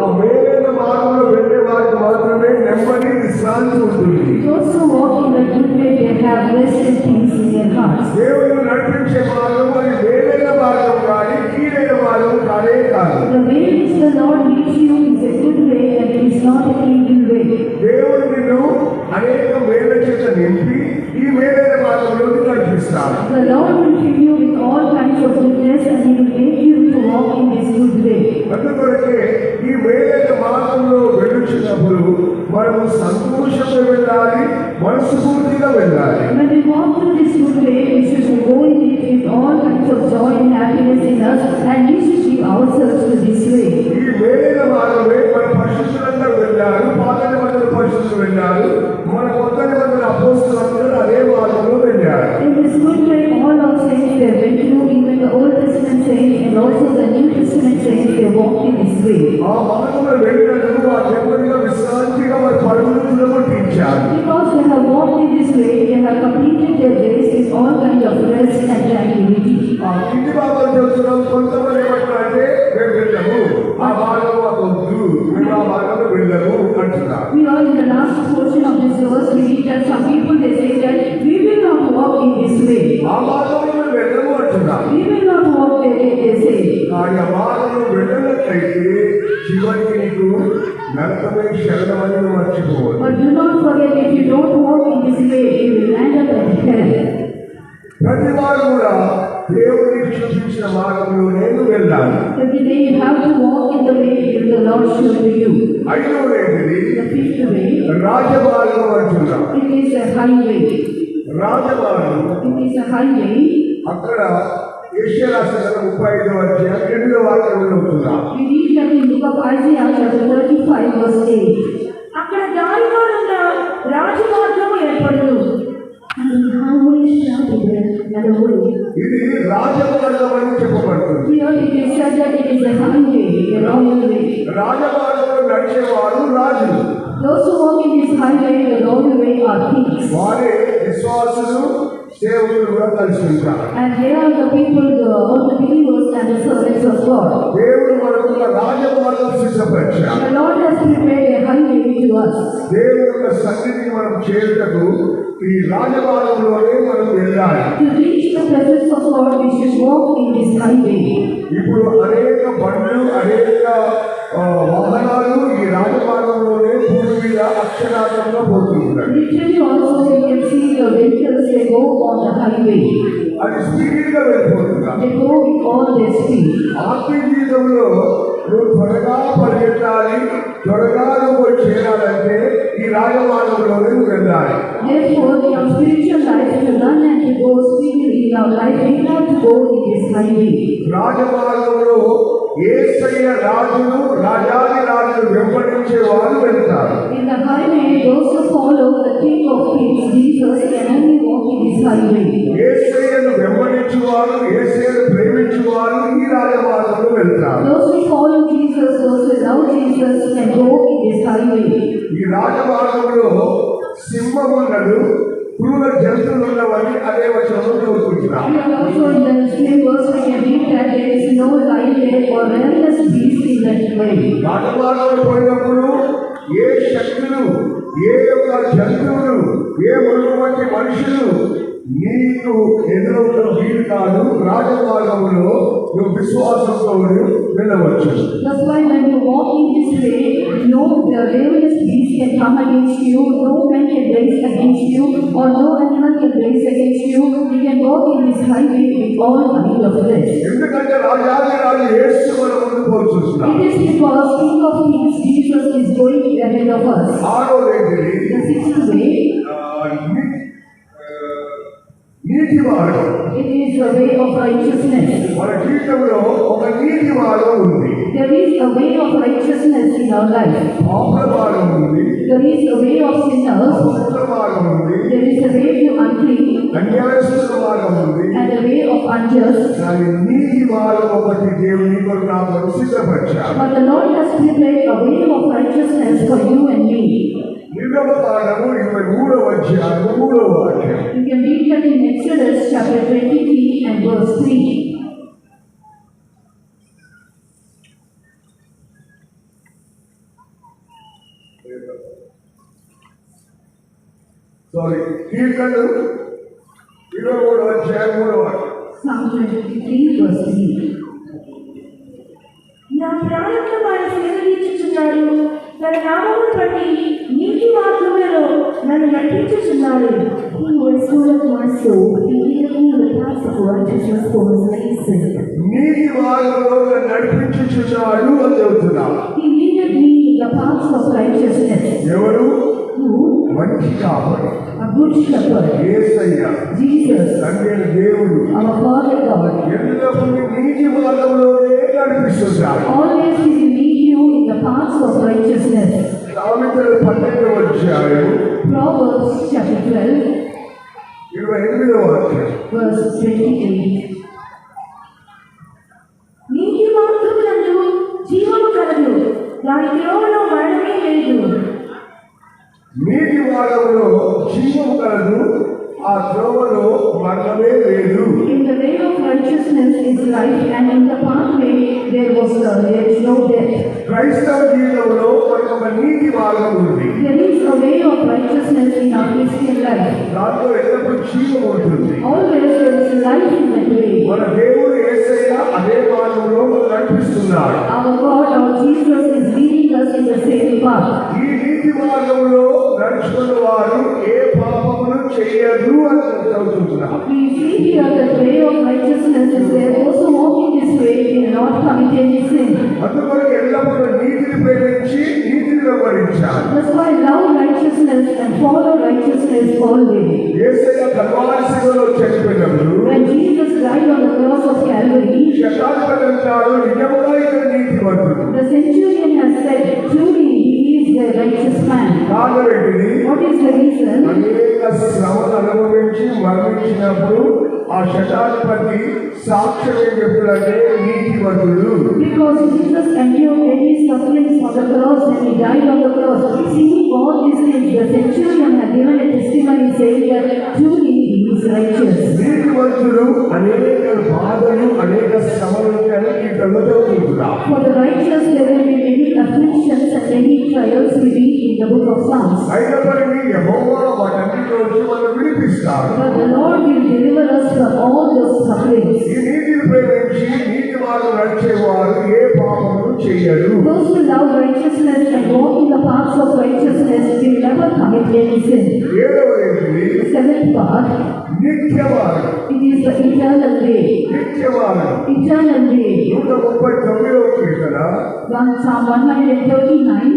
ఆ మేలైన మార్గంలో వెళ్ళే వారికి మాత్రమే నెమ్మది విశ్రాంతి ఉంటుంది. Those who walk in the good way, they have rest and peace in their hearts. దేవుడు నడిపించే మార్గం అది మేలైన మార్గం కానీ కీలైన మార్గం కానే కాదు. The way which the Lord leads you is a good way and it is not a evil way. దేవుడు నిన్ను అనేక మేల చేత నింపి ఈ మేలైన మార్గంలోకి నడిపిస్తాడు. The Lord will fill you with all kinds of goodness and He will make you to walk in this good way. అందుకొరకే ఈ మేలైన మార్గంలో వెళ్ళుచున్నప్పుడు మనము సంతోషంగా వెళ్ళాలి, మనస్ఫూర్తిగా వెళ్ళాలి. When we walk through this good way, we should go in it with all kinds of joy and happiness in us, and we should give ourselves to this way. ఈ మేలైన మార్గమే మన పరిశుద్ధులందరూ వెళ్ళారు, పాత నిబంధన పరిశుద్ధులు వెళ్ళారు, మన కొత్త నిబంధన అపోస్తలులందరూ అదే మార్గంలో వెళ్ళారు. In this good way, all our saints they went through, even the Old Testament saints and also the New Testament saints, they walked in this way. ఆ మార్గంలో వెళ్ళినందుకు ఆ నెమ్మదిగా విశ్రాంతిగా వారి పరుగులను తీర్చారు. Because they have walked in this way, they have completed their days with all kinds of rest and tranquility. ఆ కింది భాగం చెప్తున్నాం, కొంతమంది ఏమంటారంటే మేము వెళ్ళము, ఆ మార్గం మాకు వద్దు, మేము ఆ మార్గంలో వెళ్ళము అంటున్నారు. We are in the last portion of this verse, we read that some people they say that we will not walk in this way. ఆ మార్గంలో మేము వెళ్ళము అంటున్నారు. We will not walk the way they say. కానీ ఆ మార్గంలో వెళ్ళినట్లయితే చివరికి నీకు నరకమే శరణమని మర్చిపోవాలి. But do not forget, if you don't walk in this way, you will land up in hell. ప్రతి వారు కూడా దేవుడికి చూపించిన మార్గంలో నేను వెళ్ళాలి. Every day you have to walk in the way that the Lord showed to you. ఐదవది The fifth way, రాజమార్గం అంటున్నాం. it is a highway. రాజమార్గం It is a highway. అక్కడ యెషయా రాసిన 35వ అధ్యాయం 8వ వాక్యంలో ఉంటున్నాం. We read that in the book of Isaiah chapter 35 verse 8. అక్కడ దారిలో ఉన్న రాజమార్గము ఏర్పడును. ఇది రాజమార్గం అని చెప్పబడుతుంది. Here it is said that it is a highway, a royal way. రాజమార్గంలో నడిచేవారు రాజులు. Those who walk in this highway, the royal way, are kings. వారే విశ్వాసులు, సేవకులు కూడా కలిసి ఉంటారు. And they are the people, all the believers and the servants of God. దేవుడు మనకు ఒక రాజమార్గం సిద్ధపరిచాడు. The Lord has prepared a highway to us. దేవుని యొక్క సన్నిధిని మనం చేరుటకు ఈ రాజమార్గంలోనే మనం వెళ్ళాలి. To reach the presence of God, we should walk in this highway. ఇప్పుడు అనేక బండ్లు, అనేక వాహనాలు ఈ రాజమార్గంలోనే భూమి మీద అక్షరార్థంగా పోతుంటాయి. Literally also we can see the vehicles, they go on the highway. అది స్పీడ్ గా వెళ్ళిపోతున్నారు. They go with all their speed. ఆత్మీయ జీవితంలో నువ్వు త్వరగా పరిగెత్తాలి, త్వరగా నువ్వు చేరాలంటే ఈ రాజమార్గంలోనే నువ్వు వెళ్ళాలి. Therefore, in our spiritual life, to run and to go speedily in our life, we have to go in this highway. రాజమార్గంలో యేసయ్య రాజును, రాజాది రాజును వెంబడించే వారు వెళ్తారు. In the highway, those who follow the King of Kings, Jesus, can only walk in this highway. యేసయ్యను వెంబడించువారు, యేసయ్యను ప్రేమించువారు ఈ రాజమార్గంలో వెళ్తారు. Those who follow Jesus, those who love Jesus, can go in this highway. ఈ రాజమార్గంలో సింహమున్నడు, క్రూర జంతువులు ఉన్నవని అదే వచనంలో చదువుకుంటున్నాం. We are also in the same verse we can read that there is no lion there or endless beast in that way. రాజమార్గంలో పోయినప్పుడు ఏ శక్తులు, ఏ యొక్క జంతువులు, ఏ మృగం వంటి మనుషులు నీకు ఎదురవుతున్న వీలు కాదు. రాజమార్గంలో నువ్వు విశ్వాసంతో వెళ్ళవచ్చు. That's why when you walk in this way, no various beasts can come against you, no man can raise against you, or no animal can raise against you. You can walk in this highway with all kind of rest. ఎందుకంటే రాజాది రాజు యేసు మన ముందు పోల్చుస్తున్నాడు. It is because King of Kings Jesus is going ahead of us. ఆరోదేంటి The sixth way, నీతి మార్గం. it is the way of righteousness. మన జీవితంలో ఒక నీతి మార్గం ఉంది. There is a way of righteousness in our life. పాపల మార్గం ఉంది. There is a way of sinners. అపవిత్ర మార్గం ఉంది. There is a way to unclean అన్యాయస్తుల మార్గం ఉంది. and a way of unjust. కానీ నీతి మార్గం ఒకటి దేవుని కొరకు నాకు సిద్ధపరిచాడు. But the Lord has prepared a way of righteousness for you and me. నిర్గమకాండము 23వ అధ్యాయము 3వ వాక్యం. You can read that in Exodus chapter 23 and verse 3. Sorry, కీర్తనలు 23వ అధ్యాయం 3వ వాక్యం. Psalm 23 verse 3. నా ప్రాణంలో వారి సేవలించుచున్నాడు, తన నామమును బట్టి నీతి మార్గములలో నన్ను నడిపించుచున్నాడు. He restoreth my soul, he leadeth me in the paths of righteousness for his name's sake. నీతి మార్గంలో నడిపించుచున్నాడు అని చెబుతున్నాడు. He leadeth me in the paths of righteousness. ఎవరు? Who? మంచి కాపరి, A good shepherd, Yesayya, Jesus, తండ్రి దేవుడు. our Father God. ఎల్లప్పుడూ నీతి మార్గంలోనే నడిపిస్తున్నాడు. Always he will lead you in the paths of righteousness. సామెతలు 12వ అధ్యాయం Proverbs chapter 12, 28వ వాక్యం. verse 28. నీతి మార్గములందు జీవము కలదు, దాని త్రోవలో మరణమే లేదు. నీతి మార్గంలో జీవం కలదు, ఆ త్రోవలో మరణమే లేదు. In the way of righteousness is life, and in the pathway there is no death. క్రైస్తవ జీవితంలో మనకు ఒక నీతి మార్గం ఉంది. There is a way of righteousness in our Christian life. దాంట్లో ఎల్లప్పుడూ జీవం ఉంటుంది. Always there is life in that way. మన దేవుడు యేసయ్య అదే మార్గంలో మనల్ని నడిపిస్తున్నాడు. Our God, our Jesus is leading us in the same path. ఈ నీతి మార్గంలో నడుచుకున్న వారు ఏ పాపమును చేయరు అని చదువుతున్నాం. We see here that the way of righteousness is there. Those who walk in this way will not commit any sin. అందుకొరకు ఎల్లప్పుడూ నీతిని ప్రేమించి నీతిని వెంబడించాలి. That's why love righteousness and follow righteousness always. యేసయ్య కల్వారి శిలువలో చనిపోయినప్పుడు When Jesus died on the cross of Calvary, శతాధిపతి అంటాడు, నిజముగా ఇతడు నీతిమంతుడు. the centurion has said, truly he is the righteous man. కారణం ఏంటిది? What is the reason? అనేక శ్రమను అనుభవించి మరణించినప్పుడు ఆ శతాధిపతి సాక్ష్యం ఏం చెప్తాడంటే నీతిమంతుడు. Because Jesus endured many sufferings on the cross and he died on the cross. Seeing all these things, the centurion had given a testimony saying that truly he is righteous. నీతిమంతుడు అనేక బాధలు అనేక శ్రమలు ఉంటాయని ఈ కళ్ళతో చూస్తున్నాం. For the righteous there will be many afflictions and many trials we read in the book of Psalms. అయినప్పటికీ యెహోవా వాటన్నిటిలో నుంచి మనం విడిపిస్తాడు. But the Lord will deliver us from all those sufferings. ఈ నీతిని ప్రేమించి నీతి మార్గం నడిచేవారు ఏ పాపమును చేయరు. Those who love righteousness and walk in the paths of righteousness will never commit any sin. ఏడవది The seventh part, నిత్యమార్గం. it is the eternal way. నిత్యమార్గం Eternal way. 139వ Keerthana Psalm 139,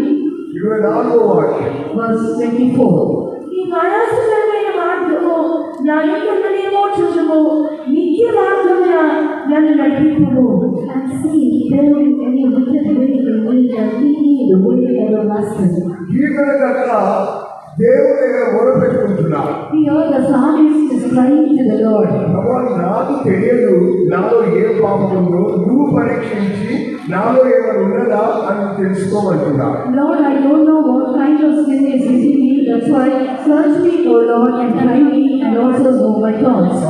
24వ వాక్యం. verse 24. ఈ మరణాసకరమైన మార్గము నా ఇంకొందనేమో చూచుము, నిత్య మార్గమున నన్ను నడిపించుము. And see, there will be any wicked way in me, and lead me in the way everlasting. కీర్తనకర్త దేవుని దగ్గర మొరపెట్టుకుంటున్నాడు. Here the psalmist is crying to the Lord. ప్రభువా, నాకు తెలియదు నాలో ఏ పాపం ఉందో, నువ్వు పరీక్షించి నాలో ఏమైనా ఉన్నదా అని తెలుసుకోమంటున్నాడు. Lord, I don't know what kind of sin is within me. That's why search me, O Lord, and try me, and also know my thoughts.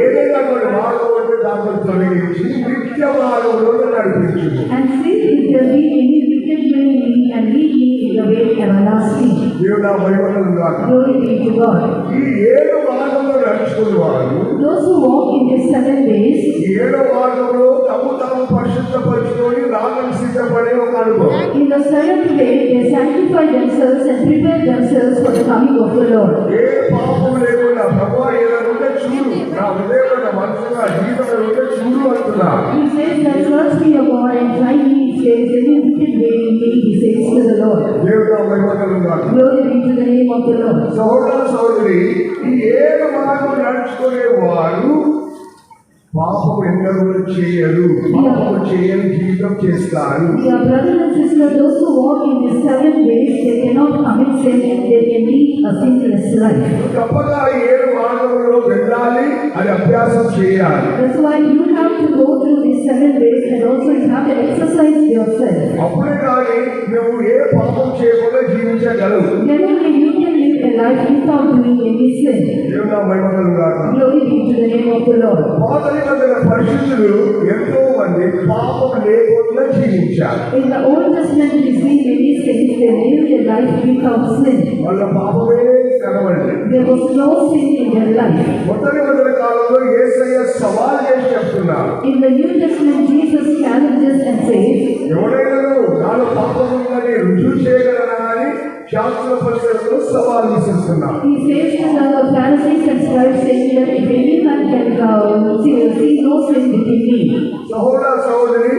ఏదైనా కొన్ని మార్గం ఉంటే దాంట్లో తొలగించి నిత్య మార్గంలో నడిపించు. And see if there be any wicked way in me, and lead me in the way everlasting. దేవుడా మహిమను గాక. Glory be to God. ఈ 7 మార్గంలో నడుచుకునేవారు Those who walk in these 7 ways, ఈ 7 మార్గంలో తాము పరిశుద్ధపరచుకొని రాగం సిద్ధపడే ఒక అనుభవం. in the 7th way, they sanctify themselves and prepare themselves for the coming of the Lord. ఏ పాపం లేకుండా ప్రభువా ఏదైనా ఉంటే చూడు, నా హృదయంలో నా మనసులో నా జీవితంలో ఉంటే చూడు అంటున్నా. He says that search me, O God, and try me. He says, any wicked way in me, he says to the Lord. దేవుడా మహిమను గాక. Glory be to the name of the Lord. సహోదర సహోదరి, ఈ 7 మార్గం నడుచుకునేవారు పాపం ఎన్నడూ చేయరు, పాపం చేయని జీవితం చేస్తారు. Dear brothers and sisters, those who walk in these 7 ways, they cannot commit sin and they can lead a sinless life. తప్పగా 7 మార్గంలో వెళ్ళాలి, అది అభ్యాసం చేయాలి. That's why you have to go through these 7 ways and also you have to exercise yourself. అప్పుడే కానీ నువ్వు ఏ పాపం చేయకుండా జీవించగలవు. Then only you can live a life without doing any sin. దేవుడా మహిమను గాక. Glory be to the name of the Lord. పాత నిబంధన పరిశుద్ధులు ఎంతో మంది పాపం లేకుండా జీవించారు. In the Old Testament, we see many saints, they lived a life without sin. వాళ్ళ పాపమే కనబడింది. There was no sin in their life. మొదటి కాలంలో యేసయ్య సవాల్ చేసి చెప్తున్నారు. In the New Testament, Jesus challenges and says, ఎవడైనా నాలో పాపం ఉందని రుజువు చేయగలరా అని శాస్త్ర పరిశోధకులు సవాల్ విసిస్తున్నారు. he says to the Pharisees and scribes, saying that if any man can see no sin within me. సహోదరి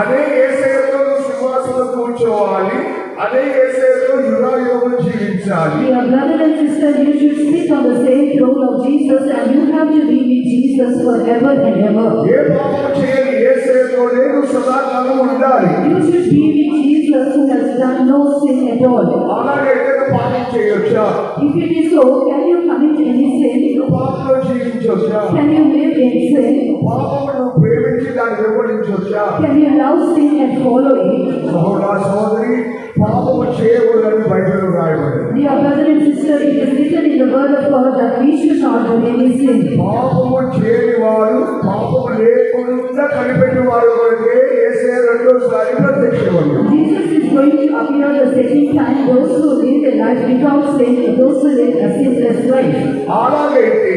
అదే యేసయ్యతో సింహాసనం కూర్చోవాలి, అదే యేసయ్యతో యుగాయుగములు జీవించాలి. Dear brother and sister, you should sit on the same throne of Jesus, and you have to be with Jesus forever and ever. ఏ పాపం చేయని యేసయ్యతో నేను సదాకాలం ఉండాలి. You should be with Jesus who has done no sin at all. అలాగైతే పాపం చేయొచ్చా? If it is so, can you commit any sin? పాపంలో జీవించొచ్చా? Can you live in sin? పాపమును ప్రేమించి దాన్ని వెంబడించొచ్చా? Can you love sin and follow it? సహోదరి పాపము చేయకూడదని బైబిల్లో రాయబడింది. Dear brother and sister, it is written in the word of God that we should not do any sin. పాపము చేయని వారు పాపము లేకుండా కనిపెట్టి వారు కొరకే యేసయ్య రెండోసారి ప్రత్యక్షమయ్యాడు. Jesus is going to appear the second time, those who live a life without sin, those who live a sinless life. అలాగైతే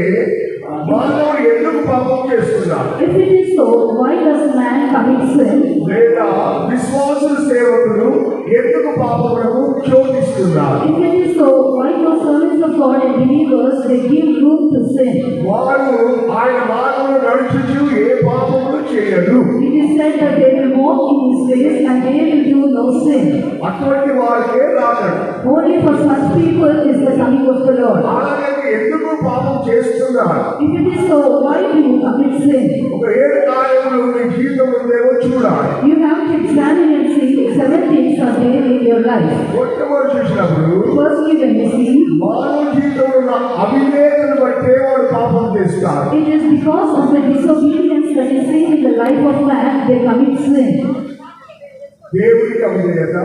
మానవుడు ఎందుకు పాపం చేస్తున్నారు? If it is so, why does man commit sin? లేదా విశ్వాసుల సేవకులు ఎందుకు పాపములకు చోటిస్తున్నారు? If it is so, why do servants of God and believers they give room to sin? వారు ఆయన మార్గంలో నడుచుచు ఏ పాపములు చేయరు. It is said that they will walk in His ways and they will do no sin. అటువంటి వారికే రాకడు. Only for such people is the coming of the Lord. అలాగైతే ఎందుకు పాపం చేస్తున్నారు? If it is so, why do you commit sin? ఒక 7 కార్యములు మీ జీవితం ఉందేమో చూడాలి. You have to examine and see 7 things are there in your life. మొట్టమొదటి చూసినప్పుడు Firstly, when you see, మానవ జీవితంలో ఉన్న అవివేకను బట్టే వాడు పాపం చేస్తారు. it is because of the disobedience that is seen in the life of man, they commit sin. దేవునికి అవిధేయత,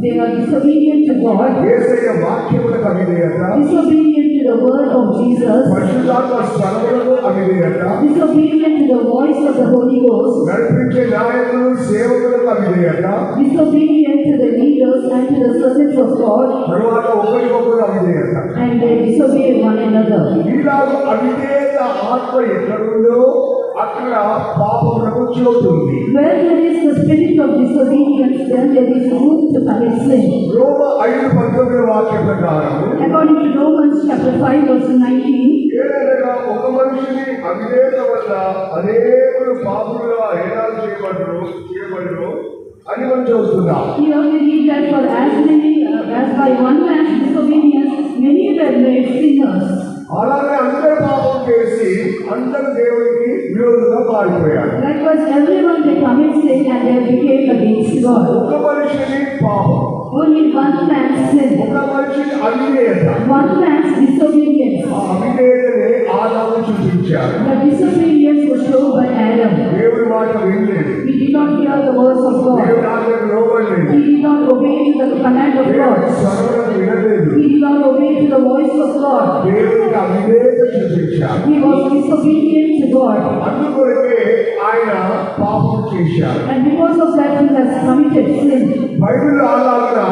They are disobedient to God, యేసయ్య వాక్యములకు అవిధేయత, disobedient to the word of Jesus, పరిశుద్ధాత్మ స్వరములకు అవిధేయత, disobedient to the voice of the Holy Ghost, నడిపించే నాయకులు సేవకులకు అవిధేయత, disobedient to the leaders and to the servants of God, తరువాత ఒకరికొకరు అవిధేయత. and they disobey one another. ఇలాగ అవిధేయత ఆత్మ ఎక్కడుందో అక్కడ పాపములకు చోటు ఉంది. Where there is the spirit of disobedience, then there is room to commit sin. రోమ 5:19 వాక్య ప్రకారం According to Romans chapter 5 verse 19, ఏదైనా ఒక మనిషిని అవిధేయత వల్ల అనేకులు పాపులుగా హేళన చేయబడరు అని మనం చదువుతున్నాం. here we read that for as by one man's disobedience, many were made sinners. అలాగే అందరూ పాపం చేసి అందరు దేవునికి విరోధంగా మారిపోయారు. Likewise, everyone they commit sin and they became against God. ఒక మనిషిని పాపం, Only one man's sin, ఒక మనిషిని అవిధేయత, one man's disobedience. ఆ అవిధేయతనే ఆదాము చూపించారు. The disobedience was shown by Adam. దేవుడి మాట వినలేదు, He did not hear the words of God. దేవుడి ఆజ్ఞకు లోబడలేదు, He did not obey to the command of God. దేవుడి స్వరములను వినలేదు, He did not obey to the voice of God. దేవుడికి అవిధేయత చూపించారు. He was disobedient to God. అందుకొరకే ఆయన పాపం చేశారు. And because of that, he has committed sin. Bible అలాగా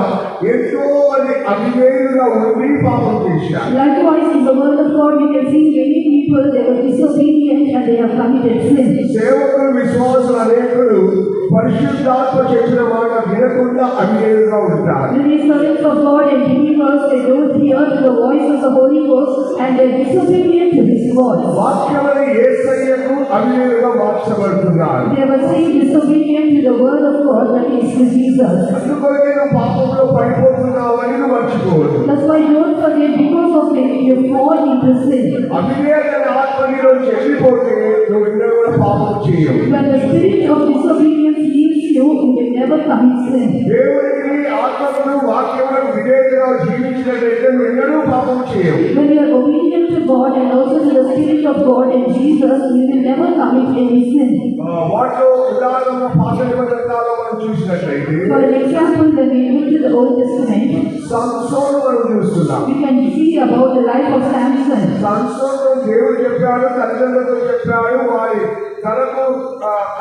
ఎంతో మంది అవిధేయులుగా ఉండి పాపం చేశారు. Likewise, in the word of God, we can see many people, they were disobedient and they have committed sin. సేవకులు విశ్వాసులు అనేకులు పరిశుద్ధాత్మ చెప్పిన మాట వినకుండా అవిధేయులుగా ఉంటారు. Many servants of God and believers, they don't hear the voice of the Holy Ghost and they are disobedient to His voice. వాక్యమని యేసయ్యకు అవిధేయులుగా మార్చబడుతున్నారు. They were saying disobedient to the word of God, that is to Jesus. అందుకొరకే నువ్వు పాపంలో పడిపోతున్నావని నువ్వు మర్చిపోవద్దు. That's why don't forget, because of it, you fall into sin. అవిధేయత ఆత్మ నీలోంచి వెళ్ళిపోతే నువ్వు ఇంకా కూడా పాపం చేయవు. When the spirit of disobedience leaves you, you will never commit sin. దేవుడికి ఆత్మను వాక్యములకు విధేయతగా జీవించినట్లయితే నువ్వు ఎన్నడూ పాపం చేయవు. When you are obedient to God and also to the Spirit of God and Jesus, you will never commit any sin. వాటిలో ఉదాహరణ పాత నిబంధన కాలంలో మనం చూసినట్లయితే For an example, when we look to the Old Testament, సంసోను మనం చూస్తున్నాం. we can see about the life of Samson. సంసోను దేవుడు చెప్పాడు, తల్లిదండ్రులతో చెప్పాడు, వారి తలకు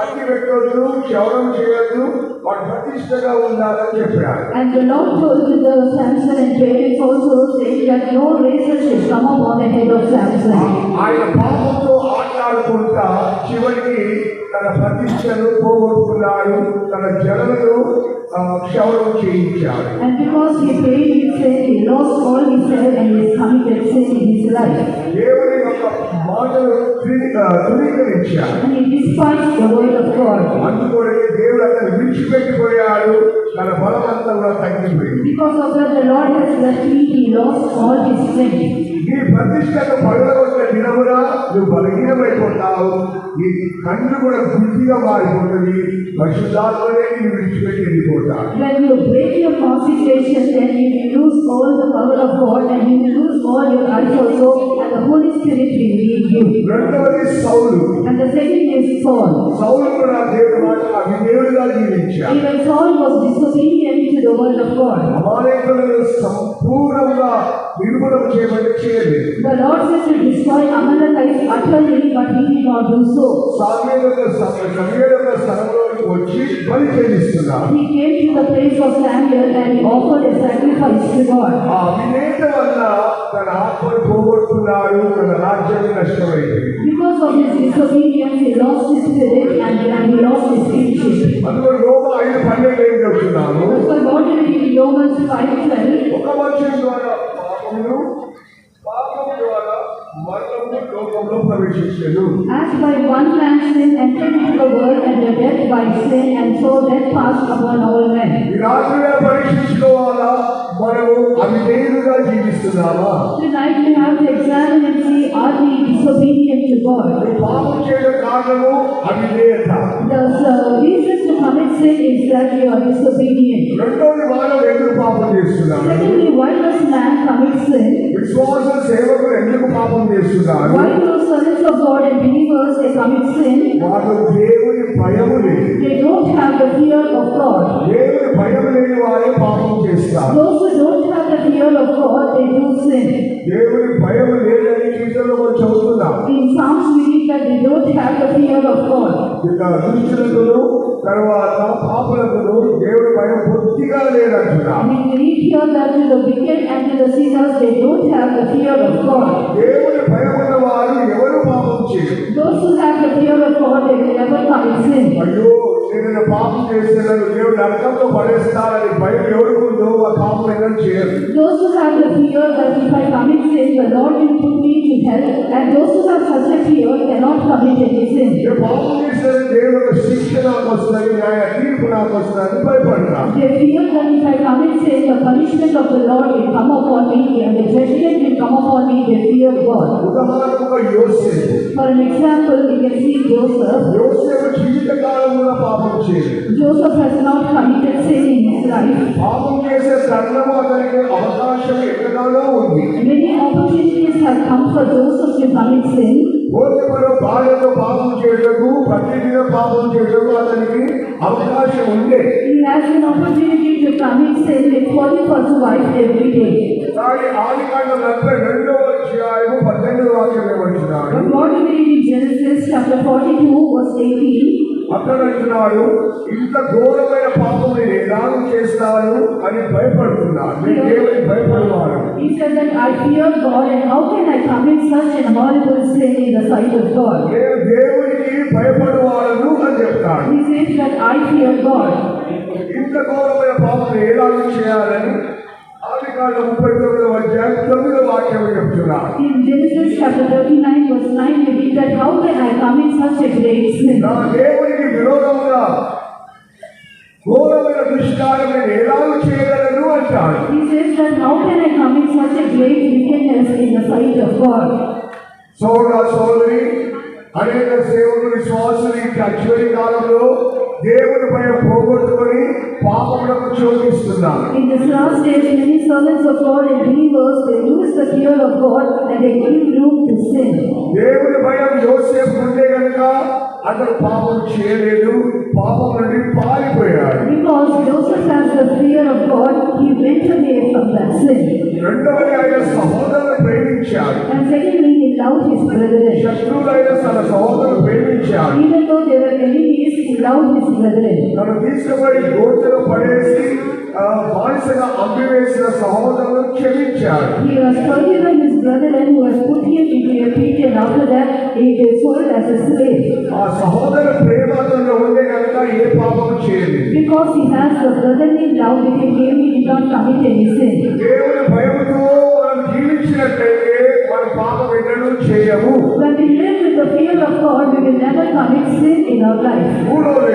అగ్గి పెట్టొద్దు, క్షౌరం చేయొద్దు, వాడు ప్రతిష్టగా ఉండాలని చెప్పారు. And the Lord told to the Samson and parents also saying that no razor should come up on the head of Samson. ఆయన పాపంతో ఆటలాడుకుంటా చివరికి తన ప్రతిష్టను పోగొట్టుకున్నాడు, తన జనలను క్షౌరం చేయించాడు. And because he prayed in sin, he lost all his health and he committed sin in his life. దేవుని యొక్క మాటలు ధృవీకరించాడు. And he despised the word of God. అందుకొరకే దేవుడు అతను విడిచిపెట్టిపోయాడు, తన బలమంతా కూడా తగ్గిపోయింది. Because of that, the Lord has left me, he lost all his strength. నీ ప్రతిష్టను పగలగొట్టిన దినమున నువ్వు బలహీనమైపోతావు, నీ కన్ను కూడా గుడ్డిగా మారిపోతుంది, పరిశుద్ధాత్మనే నీ విడిచిపెట్టి వెళ్ళిపోతావు. When you break your concentration, then you will lose all the power of God and you will lose all your eyes also, and the Holy Spirit will lead you. రెండవది సౌలు. And the second is Saul. సౌలు కూడా దేవుడి మాట అవిధేయుడిగా జీవించాడు. Even Saul was disobedient to the word of God. అమాలేకులను సంపూర్ణంగా నిర్మూలన చేయలేదు. The Lord said to destroy Amalekites utterly, but he did not do so. సమూయేలు యొక్క స్థలంలోకి వచ్చి బలి చెల్లిస్తున్నాడు. He came to the place of Samuel and he offered a sacrifice to God. ఆ అవిధేయత వల్ల తన ఆత్మను పోగొట్టుకున్నాడు, తన రాజ్యం నష్టమైంది. Because of his disobedience, he lost his spirit and he lost his kingship. అందులో రోమ 5:12 ఏం చెప్తున్నాము? So God in Romans 5:12. ఒక మనుషుని ద్వారా పాపము ద్వారా మరణము లోకంలో ప్రవేశించెను. As by one man sin entered into the world, and the death by sin, and so death passed upon all men. ఈ రాత్రిగా పరీక్షించుకోవాలా, మనము అవిధేయులుగా జీవిస్తున్నామా? Tonight we have to examine and see, are we disobedient to God? పాపం చేయడం కారణము అవిధేయత. The reason to commit sin is that you are disobedient. రెండోది మానవుడు ఎందుకు పాపం చేస్తున్నాడు? Secondly, why does man commit sin? విశ్వాస సేవకులు ఎందుకు పాపం చేస్తున్నారు? Why do servants of God and believers they commit sin? వారు దేవుని భయము లేదు. They don't have the fear of God. దేవుని భయం లేని వారే పాపం చేస్తారు. Those who don't have the fear of God, they do sin. దేవుని భయం లేదని కీర్తనలో మనం చదువుతున్నాం. In Psalms we read that they don't have the fear of God. ఇక దుష్టులకును తర్వాత పాపులకును దేవుని భయం బొత్తిగా లేదంటున్నాం. We read here that to the wicked and to the sinners they don't have the fear of God. దేవుని భయం ఉన్న వారు ఎవరు పాపం చేయరు. Those who have the fear of God, they will never commit sin. అయ్యో నేను పాపం చేస్తున్నాను, దేవుడు నరకంలో పడేస్తానని భయం ఎవరుకుందో ఆ పాపం ఏదైనా చేయరు. Those who have the fear that if I commit sin, the Lord will put me to hell, and those who have such a fear cannot commit any sin. నేను పాపం చేస్తే దేవుడు శిక్ష నాకు వస్తుంది, న్యాయ తీర్పు నాకు వస్తుందని భయపడతాను. They fear that if I commit sin, the punishment of the Lord will come upon me, and the judgment will come upon me. They fear God. ఉదాహరణకు యోసేపు. For an example, we can see Joseph. యోసేపు జీవితకాలం కూడా పాపం చేయలేదు. Joseph has not committed sin in his life. పాపం చేసే తరుణము అతనికి అవకాశం ఎంతగానో ఉంది. Many opportunities have come for Joseph to commit sin. పోతేపరు భార్యతో పాపం చేయటకు, ప్రతిదిన పాపం చేయటకు అతనికి అవకాశం ఉండే. He has an opportunity to commit sin with Potiphar's wife every day. కానీ ఆదికాండం 42:18 వాక్యం ఏమంటున్నాడు? But what we read in Genesis chapter 42 verse 18, అక్కడ అంటున్నాడు, ఇంత ఘోరమైన పాపం నేను ఎలాగూ చేస్తాను అని భయపడుతున్నాను. నేను దేవుని భయపడేవాడు. he said that I fear God, and how can I commit such an horrible sin in the sight of God? నేను దేవునికి భయపడేవాడను అని చెప్తాడు. He says that I fear God. ఇంత ఘోరమైన పాపం ఎలాగూ చేయాలని ఆదికాండం 39:9 వాక్యం చెప్తున్నాడు. In Genesis chapter 39 verse 9 we read that how can I commit such a great sin? నా దేవునికి విరోధంగా ఘోరమైన దుష్కార్యం నేను ఎలాగూ చేయగలను అంటాడు. He says that how can I commit such a great wickedness in the sight of God? సోదరి అనేక సేవకులు విశ్వాసులు ఈ చివరి కాలంలో దేవుని భయం పోగొట్టుకొని పాపములకు చోటిస్తున్నారు. In this last days, many servants of God and believers they lose the fear of God and they give room to sin. దేవుని భయం యోసేపు ఉంటే కనుక అతను పాపం చేయలేదు, పాపం నుండి పారిపోయాడు. Because Joseph has the fear of God, he went away from that sin. రెండవది ఆయన సహోదరులను ప్రేమించాడు. ప్రేమించాడు. And secondly, he loved his brethren. శత్రువులైన తన సహోదరులు ప్రేమించాడు. Even though they were enemies, he loved his brethren. తను తీసుకుపోయి గోతులు పడేసి బానిసగా అమ్మివేసిన సహోదరులను క్షమించాడు. He was forgiven his brethren who was put him into a pit, and after that he was sold as a slave. ఆ సహోదర ప్రేమ అతనిలో ఉండే కనుక ఏ పాపము చేయలేదు. Because he has the brotherly love within him, he did not commit any sin. దేవుని భయముతో మనం జీవించినట్లయితే మన పాపం ఎన్నడూ చేయము. When we live with the fear of God, we will never commit sin in our life. మూడోది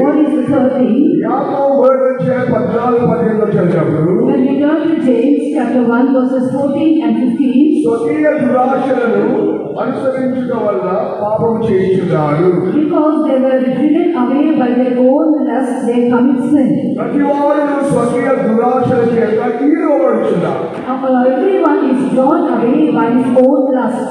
What is the third thing? యాకోబు మొదటి అధ్యాయం 14-15 చదివినప్పుడు When we turn to James chapter 1 verses 14 and 15, స్వకీయ దురాశలను అనుసరించడం వల్ల పాపం చేయించున్నాడు. because they were driven away by their own lust, they commit sin. ప్రతి వాడు స్వకీయ దురాశల చేత ఈడవబడుచున్నాడు. Everyone is drawn away by his own lust,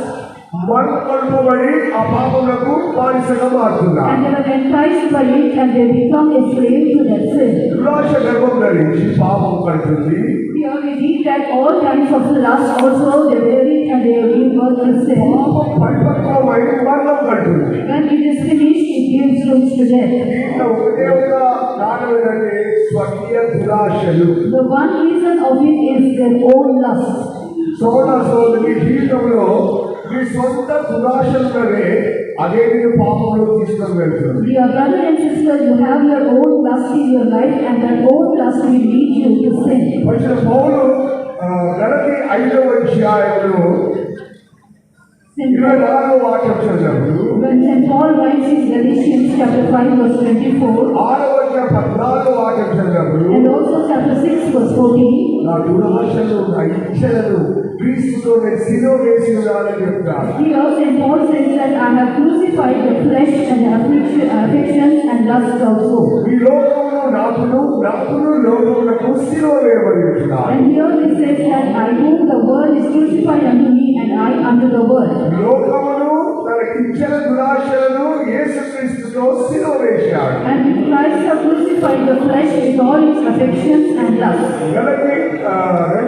మనం కలుపబడి ఆ పాపములకు బానిసగా మారుతున్నారు. and they were enticed by it, and they become a slave to that sin. దురాశ గర్భం ధరించి పాపం కడుతుంది. Here we read that all kinds of lust also they bear it, and they give birth to sin. పాపం పరిపక్వమై మరణం కడుతుంది. When it is finished, it gives rise to death. దీంట్లో ఒకటే ఒక కారణం ఏంటంటే స్వకీయ దురాశలు. The one reason of it is their own lust. సోదరి జీవితంలో మీ సొంత దురాశలనే అదే నేను పాపంలో తీసుకొని వెళ్తున్నాను. Dear brother and sister, you have your own lust in your life, and that own lust will lead you to sin. వచ్చిన పౌలు గలతీ 5వ అధ్యాయంలో 24వ వాక్యం చదివినప్పుడు When St. Paul writes in Galatians chapter 5 verse 24, 6వ అధ్యాయం 14వ వాక్యం చదివినప్పుడు and also chapter 6 verse 14, నా దురాశలు నా ఇచ్చలను క్రీస్తుతో నేను సిలువ వేసి ఉన్నానని చెప్తాను. here St. Paul says that I have crucified the flesh and the affections and lust also. ఈ లోకమును నాకును లోకమునకు సిలువ వేయబడి ఉన్నాను. And here he says that I whom the world is crucified unto me, and I unto the world. లోకమును తన ఇచ్చల దురాశలను యేసుక్రీస్తుతో సిలువ వేశాడు. And with Christ have crucified the flesh with all its affections and lusts. గలతీ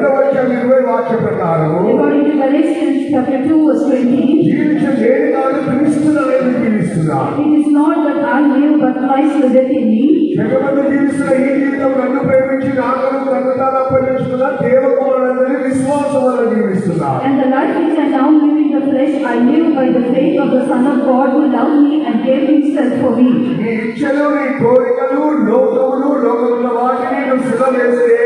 2వ అధ్యాయం 20 వాక్య ప్రకారం According to Galatians chapter 2 verse 20, జీవించే నేను కాదు క్రీస్తునాయని జీవిస్తున్నాను. it is not that I live, but Christ liveth in me. జగమందు జీవిస్తున్న ఈ జీవితం నన్ను ప్రేమించి నాకును కన్నతాను అప్పగించుకున్న దేవకుమారులందరి విశ్వాసం వల్ల జీవిస్తున్నాను. And the life which I now live in the flesh, I live by the faith of the Son of God who loved me and gave himself for me. నీ ఇచ్చలు నీ కోరికలు లోకమున్న వాటిని నువ్వు సిలువ వేస్తే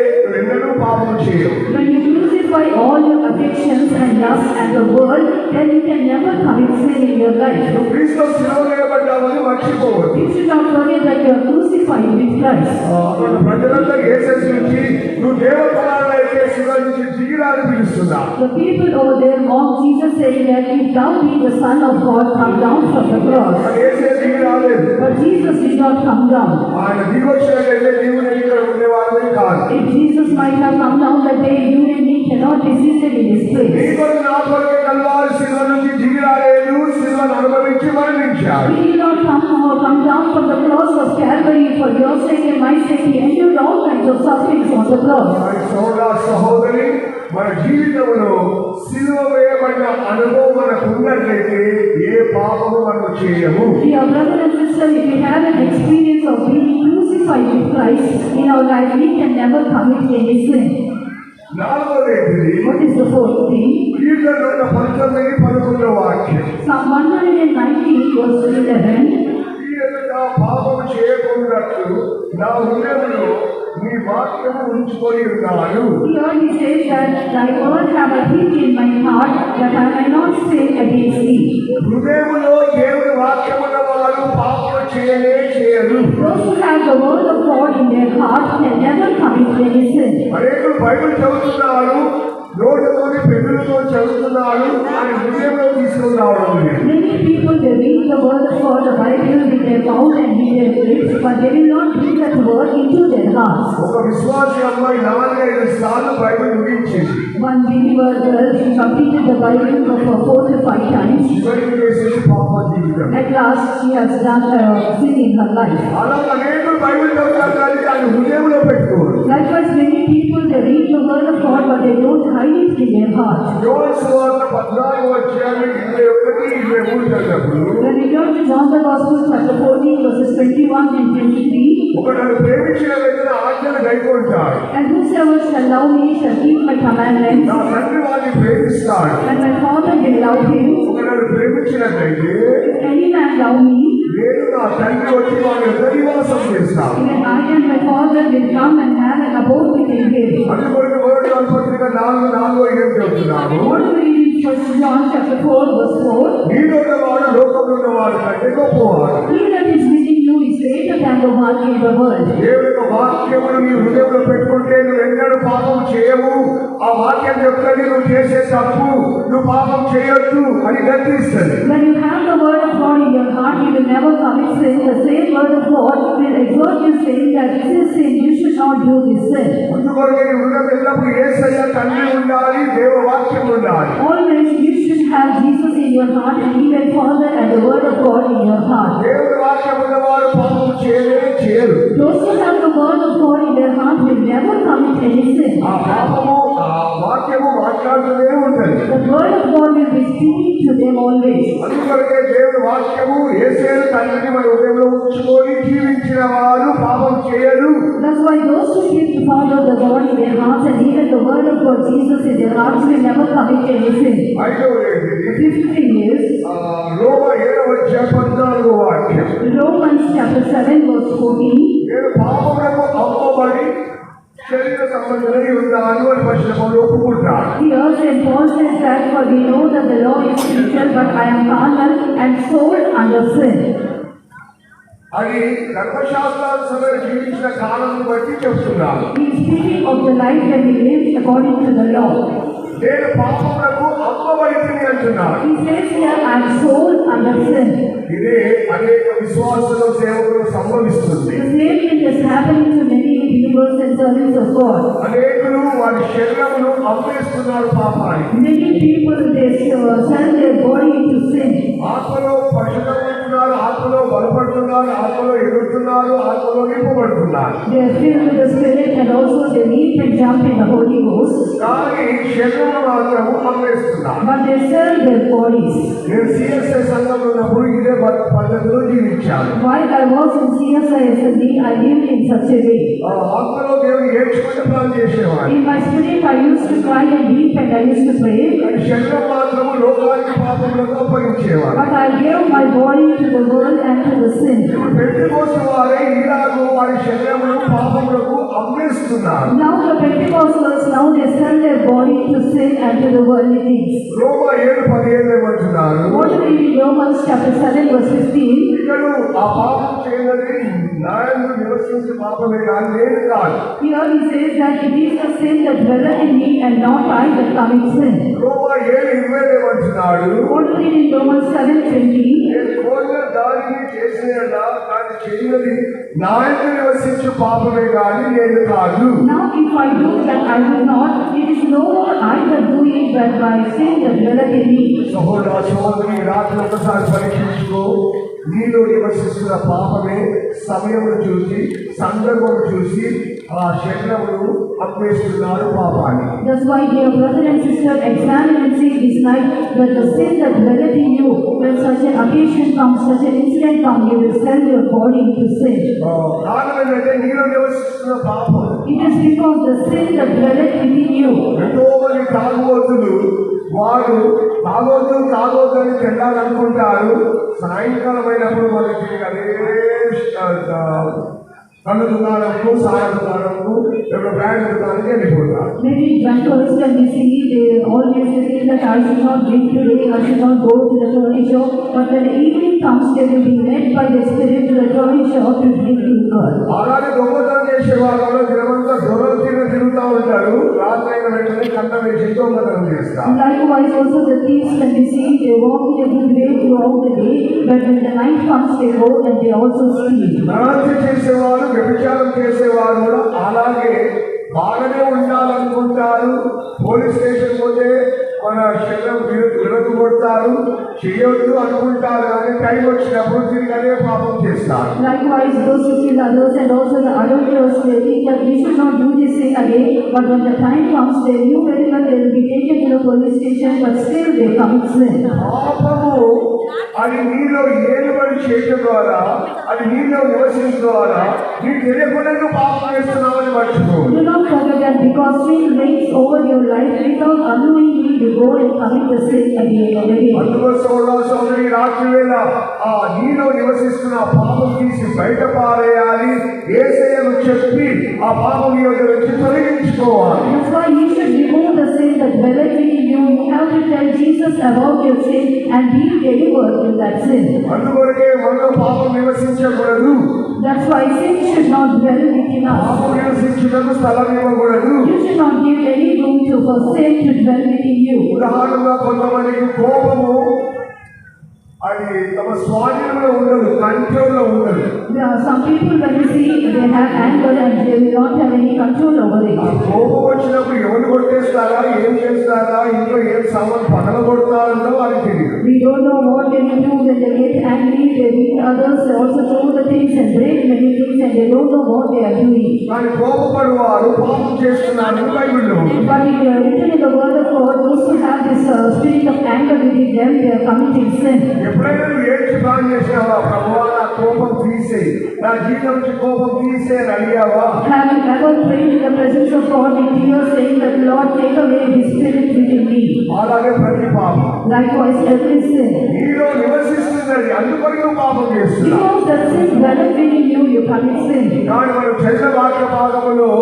ఎన్నడూ పాపం చేయవు. When you crucify all your affections and lusts and the world, then you can never commit sin in your life. నువ్వు క్రీస్తు సిలువ వేయబడ్డావని మర్చిపోవద్దు. You should not forget that you are crucified with Christ. అక్కడ ప్రజలంతా యేసు నుంచి నువ్వు దేవకుమారులైతే సిలువ నుంచి దిగిరాని పిలుస్తున్నా. The people over there mocked Jesus, saying that if thou be the Son of God, come down from the cross. యేసే దిగిరాలేదు. But Jesus did not come down. ఆయన దిగొచ్చినట్లయితే నీవు నేను ఇక్కడ ఉండేవాడిని కాదు. If Jesus might have come down that day, you and me cannot be seated in his place. నీ కొరకు నా కొరకు కల్వారి సిలువ నుంచి దిగిరాలేదు, సిలువను అనుభవించి మరణించాడు. He did not come down from the cross of Calvary for your sake and my sake. He endured all kinds of sufferings on the cross. సహోదరి, మన జీవితంలో సిలువ వేయబడిన అనుభవం మనకు ఉన్నట్లయితే ఏ పాపము మనం చేయము. Dear brother and sister, if we have an experience of being crucified with Christ in our life, we can never commit any sin. నాలుగోది ఏంటిది? What is the fourth thing? కీర్తన 19-11 వాక్యం. Psalm 119 verse 11. ఈ ఎదుట పాపము చేయకుండాట్లు నా హృదయములో నీ వాక్యము ఉంచుకొని ఉన్నాను. Here he says that thy word have I hid in my heart, that I may not sin against thee. హృదయములో దేవుని వాక్యమున్న వారు పాపము చేయరు. Those who have the word of God in their heart can never commit any sin. అనేకులు Bible చదువుతున్నారు, నోటుతోని పెన్నులతో చదువుతున్నారు, అని హృదయంలో తీసుకుని రావడం లేదు. Many people they read the word of God, the Bible with their mouth and with their lips, but they will not bring that word into their hearts. ఒక విశ్వాసి అమ్మాయి 4-5 సార్లు Bible ముగించింది. One believer girl, she completed the Bible for 4 to 5 times. చివరికి చేసేసి పాప జీవితం. At last, she has done sin in her life. అలా అనేకులు బైబిల్ చదువుతారు కానీ దాన్ని హృదయంలో పెట్టుకోరు. Likewise, many people they read the word of God, but they don't hide it in their heart. యోహాను సువార్త 14వ అధ్యాయం 21, 23 చదివినప్పుడు When we turn to John the Gospel, chapter 14, verses 21 and 23, ఒక నన్ను ప్రేమించిన వ్యక్తిని ఆజ్ఞలు గైకొంటాడు, and whosoever shall love me shall keep my commandments, నా తండ్రి వారిని ప్రేమిస్తాడు. and my Father will love him. ఒక నన్ను ప్రేమించినట్లయితే If any man love me, నేను నా తండ్రి వచ్చి వారి యొక్క నివాసం చేస్తాను. even I and my Father will come and have an abode with him. అందుకొరకు మొదటి యోహాను పత్రిక 4:4 చెబుతున్నాము, What do we read in 1 John chapter 4, verse 4? నీలో ఉన్నవాడు లోకంలో ఉన్నవాడు కంటే గొప్పవాడు. He that is within you is greater than the one in the world. దేవుని యొక్క వాక్యమును నీ హృదయంలో పెట్టుకుంటే నువ్వు ఎన్నడూ పాపం చేయవు. ఆ వాక్యం చెప్తుంది నువ్వు చేసే తప్పు, నువ్వు పాపం చేయొద్దు అని గర్తిస్తుంది. When you have the word of God in your heart, you will never commit sin. The same word of God will exhort you, saying that this is sin, you should not do this sin. అందుకొరకు నీ హృదయం ఎల్లప్పుడూ యేసయ్య తండ్రి ఉండాలి, దేవ వాక్యం ఉండాలి. Always you should have Jesus in your heart and even Father and the word of God in your heart. దేవుని వాక్యం ఉన్నవారు పాపం చేయరు. Those who have the word of God in their heart will never commit any sin. ఆ పాపము ఆ వాక్యము మాట్లాడుతూనే ఉంటుంది. The word of God will be speaking to them always. అందుకొరకే దేవుని వాక్యము యేసయ్య తండ్రిని మన హృదయంలో ఉంచుకొని జీవించిన వారు పాపం చేయరు. That's why those who keep the Father of the God in their hearts and even the word of God Jesus in their hearts will never commit any sin. ఐదవది 15 years. రోమ 7వ అధ్యాయం 14వ వాక్యం, Romans chapter 7 verse 14. నేను పాపములకు అమ్మబడి శరీర సంబంధమై ఉన్నాను అని పరిశుద్ధంలో ఒప్పుకుంటాను. Here St. Paul says that for we know that the law is spiritual, but I am carnal and sold under sin. అది ధర్మశాస్త్రానుసారం జీవించిన కాలం బట్టి చెప్తున్నాను. He is speaking of the life that we live according to the law. నేను పాపములకు అమ్మబడితిని అంటున్నాను. He says here, I am sold under sin. ఇదే అనేక విశ్వాసుల సేవకులు సంభవిస్తుంది. The same thing is happening to many believers and servants of God. అనేకులు వారి శరీరమును అమ్మేస్తున్నారు పాపానికి. Many people they sell their body into sin. ఆత్మలో పరిశుద్ధమవుతున్నారు, ఆత్మలో బలపడుతున్నారు, ఆత్మలో ఎగురుతున్నారు, ఆత్మలో నింపబడుతున్నారు. They are filled with the Spirit and also they leap and jump in the Holy Ghost. కానీ శరీరం మాత్రము అమ్మేస్తున్నారు. But they sell their bodies. నేను సిఎస్ఐ సంఘంలో ఉన్నప్పుడు ఇదే పద్ధతిలో జీవించాను. While I was in CSISD, I lived in such a way. ఆత్మలో దేవుని ఏడ్చుకుంటే ప్రార్థన చేసేవాడు. In my spirit, I used to cry and weep and I used to pray. కానీ శరీరం మాత్రము లోకానికి పాపములకు అప్పగించేవాడు. But I gave my body to the world and to the sin. పెంటెకోస్తు వారే ఇలాగూ వారి శరీరమును పాపములకు అమ్మేస్తున్నారు. Now the Pentecostals, now they sell their body to sin and to the worldly things. రోమ 7:15 ఏమంటున్నారు? What do we read in Romans chapter 7 verse 15? ఇతడు ఆ పాపం చేయనది నాయందు నివసించే పాపమే కానీ నేను కాదు. Here he says that it is the sin that dwelleth in me and not I that commit sin. రోమ 7:20 ఏమంటున్నాడు? What do we read in Romans 7:20? నేను కోరిన దానిని చేసినలా దాన్ని చేయనది నాయందు నివసించే పాపమే కానీ నేను కాదు. Now if I do that I will not, it is no more I that do it, but my sin that dwelleth in me. సహోదర సహోదరి రాత్రి ఒకసారి పరీక్షించుకో. నీలో నివసిస్తున్న పాపమే సమయమును చూసి సందర్భం చూసి ఆ శరీరమును అమ్మేస్తున్నారు పాపాన్ని. That's why, dear brother and sister, examine and see this night that the sin that dwelleth in you, when such an occasion comes, such an incident comes, you will sell your body to sin. కారణం ఏంటంటే నీలో నివసిస్తున్న పాపం. It is because the sin that dwelleth within you. ఎంతో మంది తాగుబోతులు వారు తాగొద్దని తెల్లాలనుకుంటారు. సాయంకాలం అయినప్పుడు మనకి అదే కళ్ళు దుకాణంకు, సార దుకాణంకు, లేకపోతే బ్యాంక్ దుకాణానికి వెళ్ళిపోతారు. Many drunkards when we see, they always say that I should not drink today, I should not go to the toy shop. But when the evening comes, they will be led by the Spirit to the toy shop to drink liquor. అలాగే దొంగతనం చేసే వాళ్ళు దినమంతా దొరలు తిరుగుతూ ఉంటారు. రాత్రి అయిన వెంటనే కంట వేసి దొంగతనం చేస్తారు. Likewise, also the thieves when we see, they walk in a good way throughout the day, but when the night comes, they go and they also steal. నరహత్య చేసేవారు, వ్యభిచారం చేసేవారు కూడా అలాగే బాగానే ఉండాలనుకుంటారు. పోలీస్ స్టేషన్ పోతే మన శరీరం విరదు కొడతారు, చేయొద్దు అనుకుంటారు, కానీ టైం వచ్చినప్పుడు తిరిగి అదే పాపం చేస్తారు. Likewise, those who kill others and also the adulterers, they think that we should not do this sin again. But when the time comes, they knew very well they will be taken to the police station, but still they commit sin. పాపము అది నీలో ఏలుబడి చేయడం ద్వారా, అది నీలో నివసించడం ద్వారా నీకు తెలియకుండా నువ్వు పాపం చేస్తున్నావని మర్చిపో. Do not forget that because sin reigns over your life, without unknowingly you go and commit the sin again and again. అందుకోసం సోదరి రాత్రి వేళ ఆ నీలో నివసిస్తున్న పాపం తీసి బయట పారేయాలి, యేసయ్యను చెప్పి ఆ పాపం యొక్క నుంచి తొలగించుకోవాలి. That's why you should remove the sin that dwelleth in you. You have to tell Jesus about your sin and be delivered in that sin. అందుకొరకే మనలో పాపం నివసించకూడదు. That's why sin should not dwell within us. పాపం నివసించుటకు స్థలం ఇవ్వకూడదు. You should not give any room for sin to dwell within you. ఉదాహరణగా కొంతమందికి కోపము అది తమ స్వాధీనంలో ఉండదు, కంట్రోల్లో ఉండదు. There are some people when you see they have anger and they will not have any control over it. కోపం వచ్చినప్పుడు ఎవరు కొట్టేస్తారా, ఏం చేస్తారా, ఇంట్లో ఏం సామాన్ పగల కొడతారో అది తెలియదు. We don't know what they will do when they get angry. They beat others, they also throw the things and break many things, and they don't know what they are doing. కానీ కోపపడు వారు పాపం చేస్తున్నారని బైబిల్లో ఉంది. But it is written in the word of God, those who have this spirit of anger within them, they are committing sin. ఎప్పుడైనా నువ్వు ఏడ్చి ప్రాణం చేసావా, ప్రభువా నా కోపం తీసేయి, నా జీవితం నుంచి కోపం తీసే అని అడిగావా? Have you ever prayed in the presence of God in tears, saying that Lord, take away this spirit within me? అలాగే ప్రతి పాపం Likewise, every sin. నీలో నివసిస్తున్నది, అందుకని నువ్వు పాపం చేస్తున్నావు. Because that sin dwelleth within you, you commit sin. కానీ మనం చదివిన వాక్య భాగములో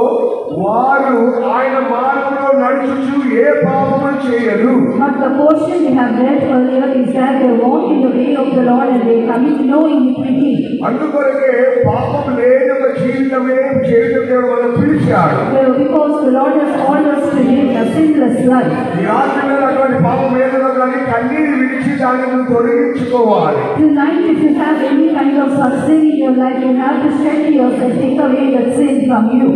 వారు ఆయన మార్గంలో నడుచుచు ఏ పాపము చేయరు. But the portion we have read earlier is that they walk in the way of the Lord and they commit no iniquity. అందుకొరకే పాపం లేని ఒక జీవితమే చేయడం దేవుడు మనం పిలిచాడు. Because the Lord has called us to live a sinless life. ఈ రాత్రి అటువంటి పాపం ఏదైనా కానీ కన్నీరు విడిచి దాన్ని నువ్వు తొలగించుకోవాలి. Tonight, if you have any kind of such sin in your life, you have to shed tears and take away that sin from you.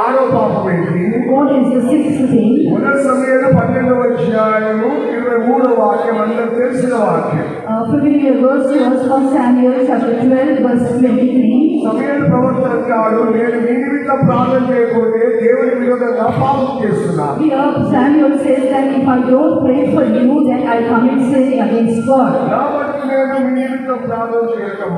ఆరో పాపం ఏంటి? What is the sixth thing? మొదటి సమయంలో 12వ అధ్యాయము 23వ వాక్యం అందరికి తెలిసిన వాక్యం. Familiar verse was 1 Samuel chapter 12 verse 23. సమయలు ప్రవక్త అంటాడు, నేను మీ నిమిత్తం ప్రార్థన చేయకపోతే దేవుని విరోధంగా పాపం చేస్తున్నాను. Here Samuel says that if I don't pray for you, then I commit sin against God. కాబట్టి నేను మీ నిమిత్తం ప్రార్థన చేయటం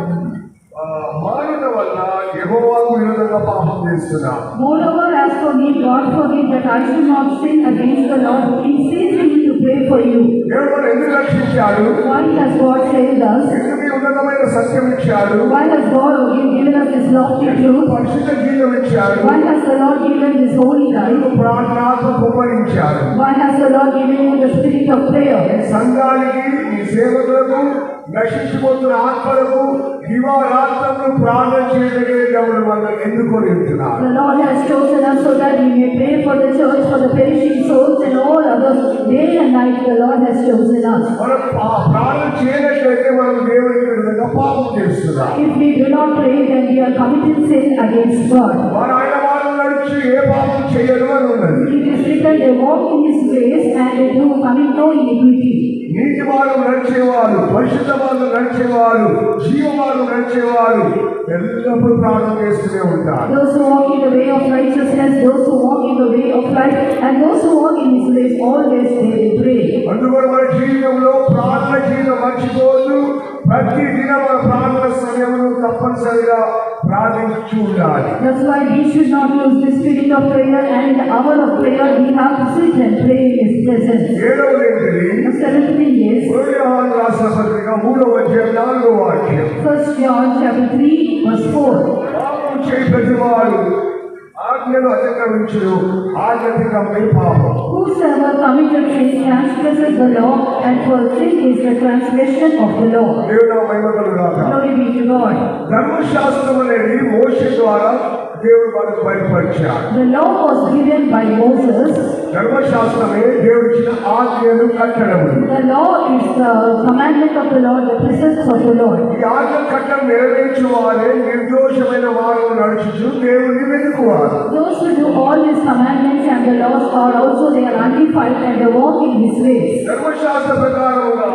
మానవ వల్ల యెహోవాకు విరోధంగా పాపం చేస్తున్నాను. Moreover, as for me, God forbid that I should not sin against the Lord. He says me to pray for you. దేవుడు మనం ఎందుకు రక్షించాడు? Why has God saved us? ఎందుకు ఈ ఉన్నతమైన సత్యం ఇచ్చాడు? Why has God given us this lofty truth? పరిశుద్ధ జీవం ఇచ్చాడు. Why has the Lord given this holy life? ప్రార్థనాత్మ కుమ్మరించాడు. Why has the Lord given you the spirit of prayer? సంఘానికి, ఈ సేవకులకు, నశించిపోతున్న ఆత్మలకు దివారాత్రములు ప్రార్థన చేయగలిగే దేవుడు మనల్ని ఎన్నుకొని ఉంటున్నాడు. The Lord has chosen us so that we may pray for the church, for the perishing souls and all others. Day and night the Lord has chosen us. మనం ప్రార్థన చేయనట్లయితే మనం దేవునికి విరుద్ధంగా పాపం చేస్తున్నాం. If we do not pray, then we are committing sin against God. వారు ఆయన వాళ్ళు నడిచి ఏ పాపం చేయరు అని ఉన్నది. It is written, they walk in His ways and they do commit no iniquity. నీతి మార్గం నడిచేవారు, పరిశుద్ధ మార్గం నడిచేవారు, జీవ మార్గం నడిచేవారు ఎల్లప్పుడూ ప్రార్థన చేస్తూనే ఉంటారు. Those who walk in the way of righteousness, those who walk in the way of life, and those who walk in His ways, always they will pray. అందువల్ల మన జీవితంలో ప్రార్థన జీవితం మర్చిపోవద్దు. ప్రతి దినం మన ప్రార్థన సమయంలో తప్పనిసరిగా ప్రార్థించు ఉండాలి. That's why we should not lose the spirit of prayer, and in the hour of prayer we have to sit and pray in His presence. ఏడవది ఏంటిది? The seventh thing is యోహాను రాసిన పత్రిక 3వ అధ్యాయం 4వ వాక్యం. 1 John chapter 3 verse 4. పాపం చేయి ప్రతివాడు ఆజ్ఞను అతిక్రమించును, ఆజ్ఞాతిక్రమమే పాపం. Whosoever committed sin transgresses the law, and for sin is the transgression of the law. దేవుడు మహిమ కలుగుగాక. Glory be to God. ధర్మశాస్త్రం అనేది మోషే ద్వారా దేవుడు మనకు బయలుపరిచాడు. The law was given by Moses. ధర్మశాస్త్రమే దేవుడు ఇచ్చిన ఆజ్ఞలు కట్టడములు. The law is the commandment of the Lord, the precepts of the Lord. ఈ ఆజ్ఞ కట్టం నెరవేర్చు వారే నిర్దోషమైన మార్గం నడుచుచు దేవుని వెతుకువారు. Those who do all these commandments and the laws are also they are undefiled and they walk in His ways. ధర్మశాస్త్ర ప్రకారంగా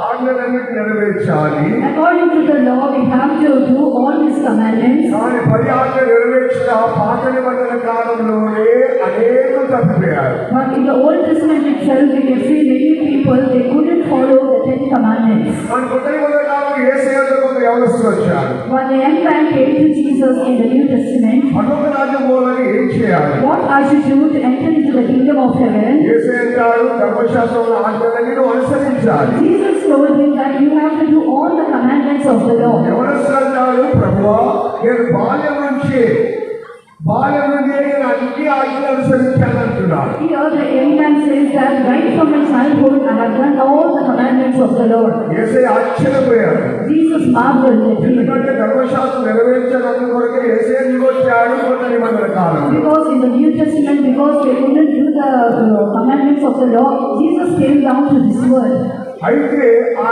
ఆజ్ఞలన్నిటి నెరవేర్చాలి. According to the law, we have to do all His commandments. కానీ పది ఆజ్ఞ నెరవేర్చిన పాత నిబంధన కాలంలోనే అనేకులు తప్పిపోయారు. But in the Old Testament itself, we can see many people they couldn't follow the 10 commandments. మన కొత్త నిబంధన కాలంలో యేసయ్యతో కొంత యవనస్తులు వచ్చారు. When the young man came to Jesus in the New Testament, పరలోక రాజ్యం పోవాలని ఏం చేయాలి? what I should do to enter into the kingdom of heaven? యేసయ్య అంటాడు ధర్మశాస్త్రంలో ఆజ్ఞలన్నీ నువ్వు అనుసరించాలి. Jesus told him that you have to do all the commandments of the law. యవనస్తుడు అంటాడు, ప్రభువా నేను బాల్యం నుండి నేను అన్ని ఆజ్ఞలు అనుసరించానంటున్నాడు. Here the young man says that right from my childhood I have done all the commandments of the Lord. యేసయ్య ఆశ్చర్యపోయాడు. Jesus marveled at him. ఎందుకంటే ధర్మశాస్త్రం నెరవేర్చడానికి కొరకే యేసయ్య దిగొచ్చాడు కొత్త నిబంధన కాలం. Because in the New Testament, because they couldn't do the commandments of the law, Jesus came down to this world. అయితే ఆ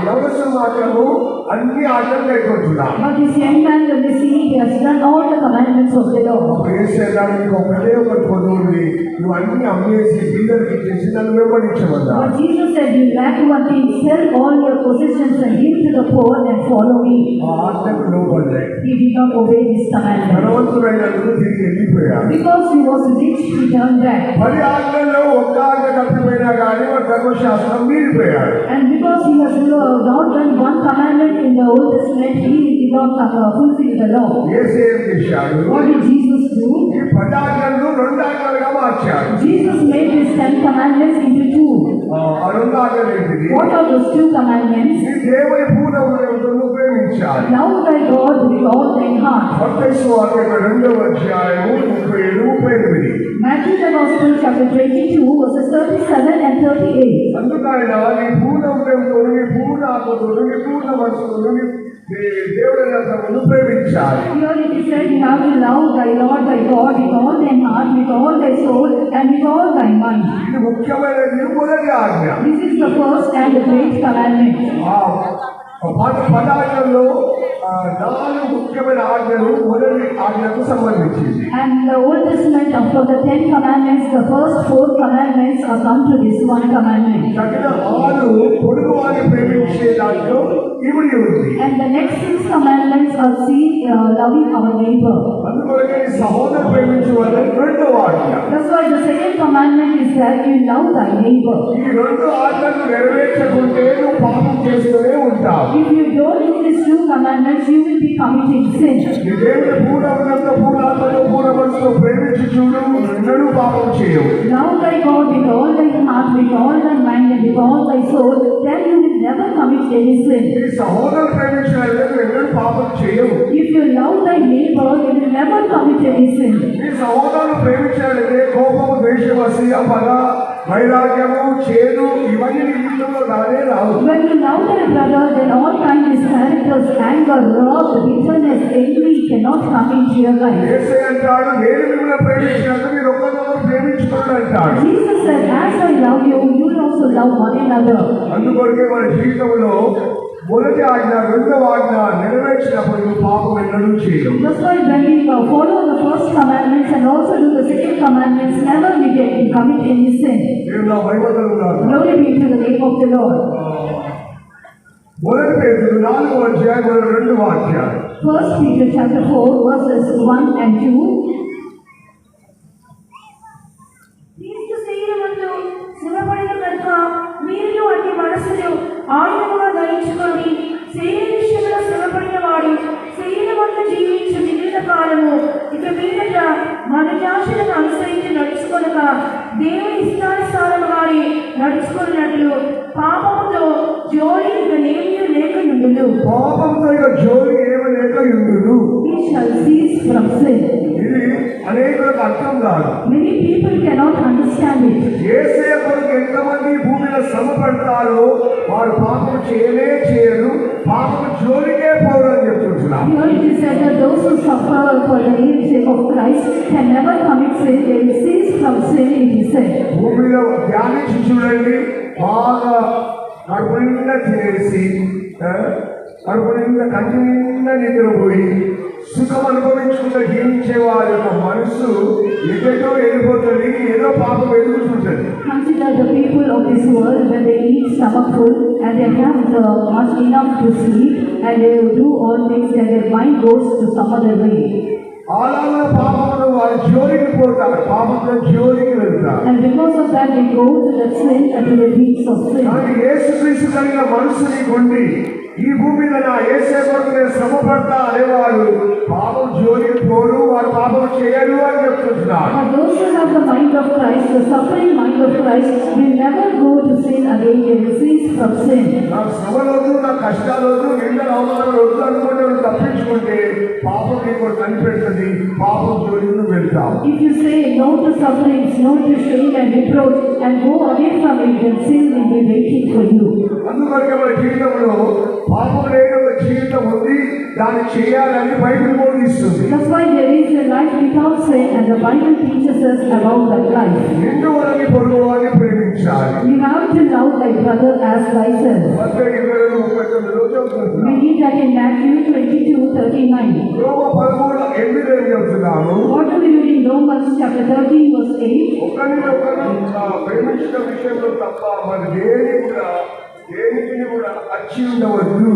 యవనస్తుడు మాత్రము అన్ని ఆజ్ఞలు కైకొంటున్నాడు. But this young man, when we see, he has done all the commandments of the law. యేసయ్య నీకు ఒకటే ఒకటి పొందుంది, నువ్వు అన్ని అమ్మేసి బీదరికి ఇచ్చేసి నన్ను వెంబడించమన్నాడు. But Jesus said, you lack one thing, sell all your possessions and give to the poor and follow me. ఆ ఆజ్ఞకు లోబడలేదు. He did not obey this commandment. ధనవంతుడైనందుకు తిరిగి వెళ్ళిపోయాడు. Because he was rich, he turned back. 10 ఆజ్ఞల్లో ఒక్క ఆజ్ఞ తప్పిపోయినా కానీ వాడు ధర్మశాస్త్రం మీరిపోయాడు. And because he has not done one commandment in the Old Testament, he did not fulfill the law. యేసయ్య ఏం చేశాడు? What did Jesus do? ఈ 10 ఆజ్ఞలను 2 ఆజ్ఞలుగా మార్చాడు. Jesus made his 10 commandments into 2. ఆ 2 ఆజ్ఞలు ఏంటిది? What are those 2 commandments? నీ దేవుని పూర్ణ హృదయంతో ప్రేమించాలి. Love thy God with all thy heart. మత్తయి సువార్త 2వ అధ్యాయము 37-38. Matthew the Gospel chapter 22 verses 37 and 38. అందుకైన నీ పూర్ణ హృదయంతో నీ పూర్ణ ఆత్మతో నీ పూర్ణ మనసుతో నీ దేవుని ప్రేమించాలి. Here it is said, you have to love thy Lord thy God with all thy heart, with all thy soul, and with all thy mind. ఇది ముఖ్యమైనది మొదటి ఆజ్ఞ. This is the first and the great commandment. పదార్థంలో 4 ముఖ్యమైన ఆజ్ఞలు మొదటి ఆజ్ఞకు సంబంధించింది. And the Old Testament, after the 10 commandments, the first 4 commandments are come to this one commandment. తగిన 6 పొడుగు వారిని ప్రేమించే దాంట్లో ఇమిడి ఉంది. And the next 6 commandments are loving our neighbor. అందుకొరకే నీ సహోదరుని ప్రేమించవలెను రెండవ ఆజ్ఞ. That's why the second commandment is that you love thy neighbor. ఈ 2 ఆజ్ఞలు నెరవేర్చకుంటే నువ్వు పాపం చేస్తూనే ఉంటావు. If you don't do these 2 commandments, you will be committing sin. నీ దేవుని పూర్ణ హృదయంతో పూర్ణ ఆత్మతో పూర్ణ మనసుతో ప్రేమించి చూడు, ఎన్నడూ పాపం చేయవు. Love thy God with all thy heart, with all thy mind, and with all thy soul, then you will never commit any sin. నీ సహోదరుని ప్రేమించినట్లయితే నువ్వు ఎన్నడూ పాపం చేయవు. If you love thy neighbor, you will never commit any sin. నీ సహోదరుని ప్రేమించినట్లయితే కోపము, ద్వేషము, అసూయ, పగ, వైరాగ్యము, చేదు ఇవన్నీ నీ జీవితంలో రానే రావు. When you love thy brother, then all kinds of characters, anger, wrath, bitterness, envy cannot come into your life. యేసయ్య అంటాడు, నేను మిమ్మల్ని ప్రేమించినట్టు మీరు ఒకరినొకరు ప్రేమించుకోండి అంటాడు. Jesus said, as I love you, you will also love one another. అందుకొరకే మన జీవితంలో మొదటి ఆజ్ఞ, రెండవ ఆజ్ఞ నెరవేర్చినప్పుడు నువ్వు పాపం ఎన్నడూ చేయవు. That's why when we follow the first commandments and also do the second commandments, never we can commit any sin. దేవుని మహిమగలుగును గాక. Glory be to the name of the Lord. మొదటి పేతురు 4వ అధ్యాయం 2 వాక్యాలు. 1 Peter chapter 4 verses 1 and 2. క్రీస్తు శరీరమందు శ్రమపడిన కనుక మీరు అట్టి మనసును ఆయుధముగా ధరించుకొని శరీర విషయంలో శ్రమపడిన వాడు శరీరమందు జీవించు మిగిలిన కాలము ఇక మీదట మనజాషులను అనుసరించి నడుచుకొనక దేవుని ఇష్టానుసారముగానే నడుచుకున్నట్లు పాపముతో జోలి ఇక నేమి లేకయుండును. పాపంతో ఇక జోలి ఏమీ లేకయుండును. We shall cease from sin. ఇది అనేకులకు అర్థం కాదు. Many people cannot understand it. యేసయ్య కొరకు ఎంతమంది భూమిలో శ్రమ పడతారో వారు పాపం చేయరు, పాపం జోలికే పోరు అని చెప్తున్నాం. Here it is said that those who suffer for the sake of Christ can never commit sin. They will cease from sin, it is said. భూమిలో ధ్యానించి చూడండి, బాగా కడుపు నిండా తినేసి కడుపు నిండా కంటి నిండా నిద్రపోయి సుఖం అనుభవించుకుంటూ జీవించే వారి యొక్క మనసు ఎక్కడో వెళ్ళిపోతుంది. consider the people of this world when they eat stomach full and they have much enough to sleep and they do all things and their mind goes to some other way. అలాగే పాపంలో వారి జోలికి పోతారు, పాపంలో జోలికి వెళ్తారు. And because of that they go to the sin and to the deeds of sin. కానీ యేసుక్రీస్తు కలిగిన మనసుని కొండి ఈ భూమి మీద నా యేసే కొరకు నేను శ్రమ పడతా అనేవారు పాపం జోలికి పోరు, వారు పాపం చేయరు అని చెప్తున్నారు. For those who have the mind of Christ, the suffering mind of Christ, will never go to sin again, they will cease from sin. నా శ్రమలొద్దు, నా కష్టాలొద్దు, నిందల అవమానాలు వద్దు అనుకుంటే తప్పించుకుంటే పాపం నీకు కనిపెడుతుంది, పాపం జోలికి వెళ్తావు. If you say no to sufferings, no to shame and reproach and go away from it, then sin will be waiting for you. అందువల్ల మన జీవితంలో పాపం లేని ఒక జీవితం ఉంది, దాన్ని చేయాలని బైబిల్ బోధిస్తుంది. That's why there is a life without sin and the Bible teaches us about that life. నిన్ను వారిని పొరుగువారిని ప్రేమించాలి. You have to love thy brother as thyself. మత్తయి 22:39 చెబుతున్నాను. We read that in Matthew 22:39. రోమ 13:8 ఏం చెబుతున్నాను? What do we read in Romans chapter 13 verse 8? ఒకరినొకరు ప్రేమించిన విషయంలో తప్ప మరి దేనికి కూడా అచ్చి ఉండవద్దు.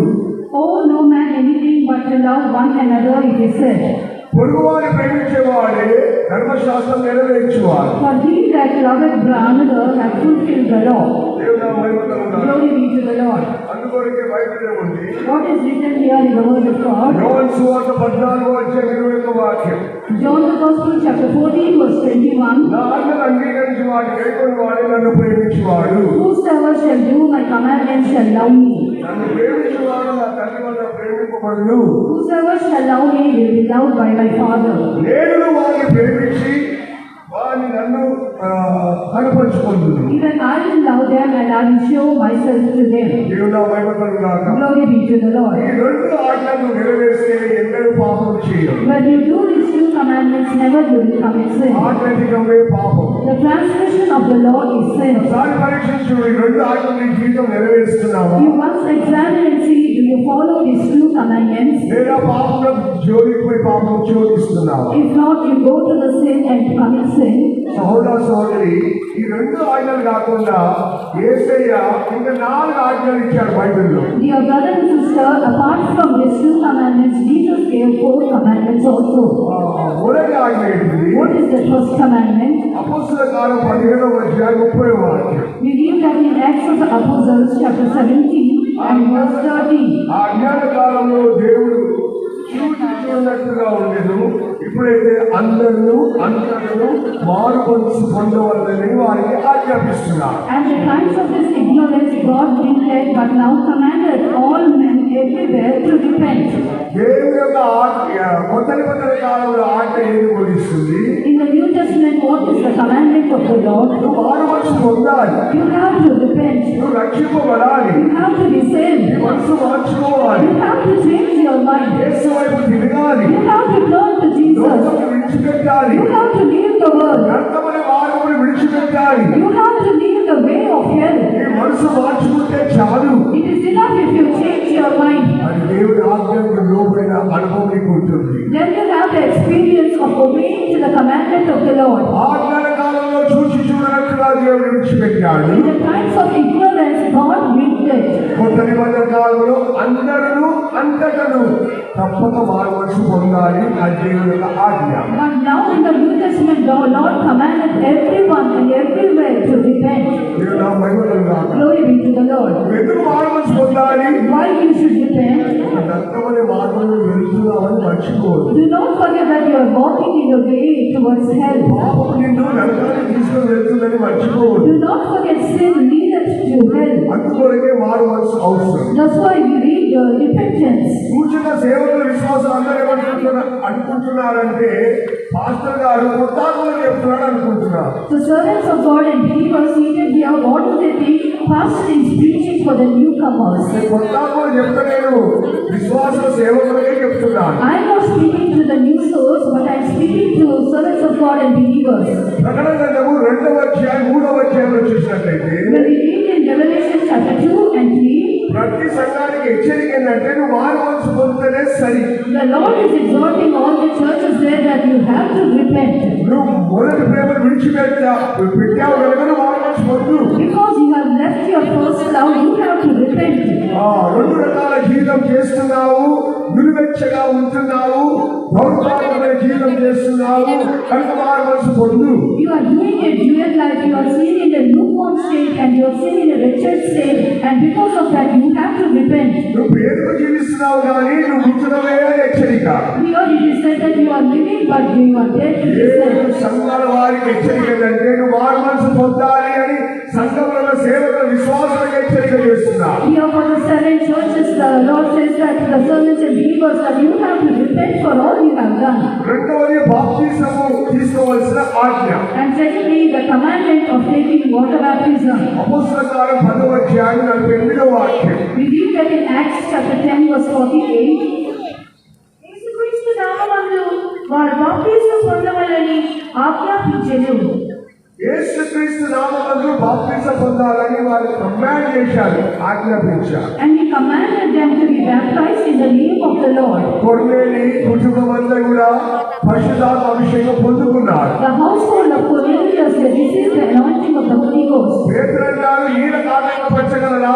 Oh, no man anything but to love one another, it is said. పొరుగువారిని ప్రేమించేవాడే ధర్మశాస్త్రం నెరవేర్చువాడు. For he that loveth another hath fulfilled the law. దేవుని మహిమతో ఉండాలి. Glory be to the Lord. అందుకొరకే బైబిల్లో ఉంది. What is written here in the word of God? యోహాను సువార్త 14:21 వాక్యం. John the Gospel chapter 14 verse 21. నా ఆజ్ఞలు అంగీకరించి వాడి కైకొని వాడే నన్ను ప్రేమించువాడు. Whosoever shall do my commandments shall love me. నన్ను ప్రేమించువాడు నా తండ్రి వల్ల ప్రేమింపబడును. Whosoever shall love me will be loved by my Father. నేను వారిని ప్రేమించి వారిని నన్ను కనపరుచుకుంటున్నాను. Even I will love them and I will show myself to them. దేవుని మహిమతో గాక. Glory be to the Lord. ఈ రెండు ఆజ్ఞలు నెరవేర్స్తే ఎన్నడూ పాపం చేయరు. When you do these two commandments, never you will commit sin. ఆజ్ఞాతికమే పాపం. The transgression of the law is sin. ఒకసారి పరీక్షించు, ఈ రెండు ఆజ్ఞలు నీ జీవితం నెరవేరుస్తున్నావా? You must examine and see, do you follow these two commandments? లేదా పాపంలో జోలికి పోయి పాపం చోదిస్తున్నావా? If not, you go to the sin and commit sin. సహోదర సహోదరి, ఈ రెండు ఆజ్ఞలు కాకుండా యేసయ్య ఇంకా 4 ఆజ్ఞలు ఇచ్చాడు బైబిల్లో. Dear brother and sister, apart from these two commandments, Jesus gave 4 commandments also. మొదటి ఆజ్ఞ ఏంటిది? What is the first commandment? అపొస్తలుల కాలం 17:30 వాక్యం. We read that in Acts of the Apostles chapter 17 and verse 13. ఆ అజ్ఞాన కాలంలో దేవుడు చూడనట్టుగా ఉండేది. ఇప్పుడైతే అందరూ మారు మనసు పొందవలనని వారికి ఆజ్ఞాపిస్తున్నారు. And the times of this ignorance God declared, but now commanded all men everywhere to repent. దేవుని యొక్క కొత్త నిబంధన కాలంలో ఆజ్ఞ ఏది బోధిస్తుంది? In the New Testament, what is the commandment of the Lord? నువ్వు మారు మనసు పొందాలి, You have to repent. నువ్వు రక్షింపబడాలి, You have to be saved. నీ మనసు మార్చుకోవాలి, You have to change your mind. యేసు వైపు తిరగాలి, You have to turn to Jesus. లోకమును విడిచిపెట్టాలి, You have to leave the world. వ్యర్థమైన మార్గమును విడిచిపెట్టాలి. You have to leave the way of hell. నీ మనసు మార్చుకుంటే చాలు. It is enough if you change your mind. అది దేవుడి ఆజ్ఞకు లోబడిన అనుభవం నీకు ఉంటుంది. Then you have the experience of obeying to the commandment of the Lord. ఆజ్ఞాన కాలంలో చూడనట్టుగా దేవుడు విడిచిపెట్టాడు. In the times of ignorance, God winked it. కొత్త నిబంధన కాలంలో అందరూ అంతటను తప్పక మారు మనసు పొందాలి, అది దేవుని యొక్క ఆజ్ఞ. But now in the New Testament, the Lord commanded everyone and everywhere to repent. దేవుని మహిమలు గాక. Glory be to the Lord. ఎందుకు మారు మనసు పొందాలి? Why you should repent? దత్తమనే మార్గంలో వెళ్తున్నామని మర్చిపోదు. Do not forget that you are walking in your way towards hell. పాపం నిన్ను నరకానికి తీసుకొని వెళ్తుందని మర్చిపోదు. Do not forget sin leadeth to hell. అందుకొరకే మారు మనసు అవసరం. That's why we read repentance. కూర్చున్న సేవకుల విశ్వాసం అందరూ అనుకుంటున్నారంటే పాస్టర్ గారు కొత్తాత్మలు చెప్తున్నాడు అనుకుంటున్నారు. The servants of God and believers seated here, what do they think? Pastor is preaching for the newcomers. కొత్తాత్మలు చెప్తలేను, విశ్వాస సేవకులకే చెప్తున్నాను. I am not speaking to the new souls, but I am speaking to servants of God and believers. ప్రకటన గ్రంథము 2వ అధ్యాయం 3వ అధ్యాయంలో చూసినట్లయితే When we read in Revelation chapter 2 and 3, ప్రతి సంఘానికి హెచ్చరిక ఏంటంటే నువ్వు మారు మనసు పొందితేనే సరి. the Lord is exhorting all the churches there that you have to repent. నువ్వు మొదటి ప్రేమను పెట్టావు కనుక నువ్వు మారు మనసు పొందు. రెండు రకాల జీవితం చేస్తున్నావు, నిలువెచ్చగా ఉంటున్నావు, భౌతికమైన జీవితం చేస్తున్నావు కనుక మారు మనసు పొందు. You are doing a dual life, you are seen in a lukewarm state and you are seen in a wretched state, and because of that you have to repent. నువ్వు పేరుకు జీవిస్తున్నావు కానీ నువ్వు ఉంటున్నవే హెచ్చరిక. Here it is said that you are living but you are dead. సంఘాల వారికి హెచ్చరిక ఏంటంటే నువ్వు మారు మనసు పొందాలి అని సంఘంలో సేవకుల విశ్వాసానికి హెచ్చరిక చేస్తున్నా. Here for the 7 churches the Lord says that the servants and believers that you have to repent for all you have done. రెండవది బాప్తిసము తీసుకోవాల్సిన ఆజ్ఞ. And secondly the commandment of taking water baptism. అపొస్తలుల కార్యం 10వ అధ్యాయం 48వ వాక్యం. We read that in Acts chapter 10 verse 48. యేసుక్రీస్తు నామములో వారు బాప్తిసం పొందవలని ఆజ్ఞాపించెను. యేసుక్రీస్తు నామములో బాప్తిసం పొందాలని వారు కమాండ్ చేశారు, ఆజ్ఞాపించారు. And he commanded them to be baptized in the name of the Lord. కొర్నేలి కుటుంబమంతా కూడా పరిశుద్ధాత్మ అభిషేకం పొందుకున్నారు. The household of Cornelius they received the anointing of the Holy Ghost. పేతురు ఈయన కారణపరచగలరా,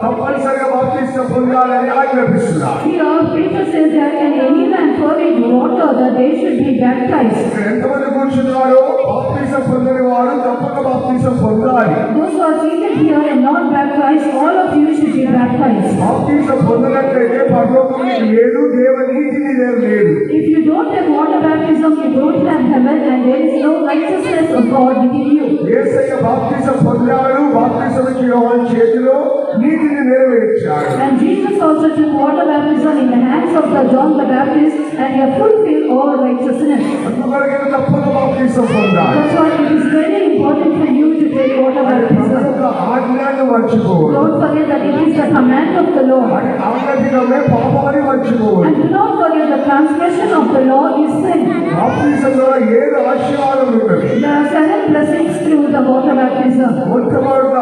తప్పనిసరిగా బాప్తిసం పొందాలని ఆజ్ఞాపిస్తున్నారు. Here Peter says that can any man furnish water that they should be baptized. ఎంతమంది కూర్చున్నారో బాప్తిసం పొందని వారు తప్పక బాప్తిసం పొందాలి. Those who are seated here and not baptized, all of you should be baptized. బాప్తిసం పొందనట్లయితే పరలోకం నీకు లేదు, దేవనీతి నీ దగ్గర లేదు. If you don't have water baptism, you don't have heaven, and there is no righteousness of God within you. యేసయ్య బాప్తిసం పొందాడు, బాప్తిసం ఇచ్చి యోహాను చేతిలో నీతిని నెరవేర్చాడు. And Jesus also took water baptism in the hands of the John the Baptist, and he has fulfilled all righteousness. అందువల్ల తప్పక బాప్తిసం పొందాలి. That's why it is very important for you to take water baptism. ఆజ్ఞను మర్చిపోవద్దు. Don't forget that it is the command of the Lord. అది ఆజ్ఞాధికమే పాపమని మర్చిపోవద్దు. And do not forget the transgression of the law is sin. బాప్తిసం ద్వారా 7 ఆశీర్వాదం ఉన్నది. There are 7 blessings through the water baptism. మొట్టమొదట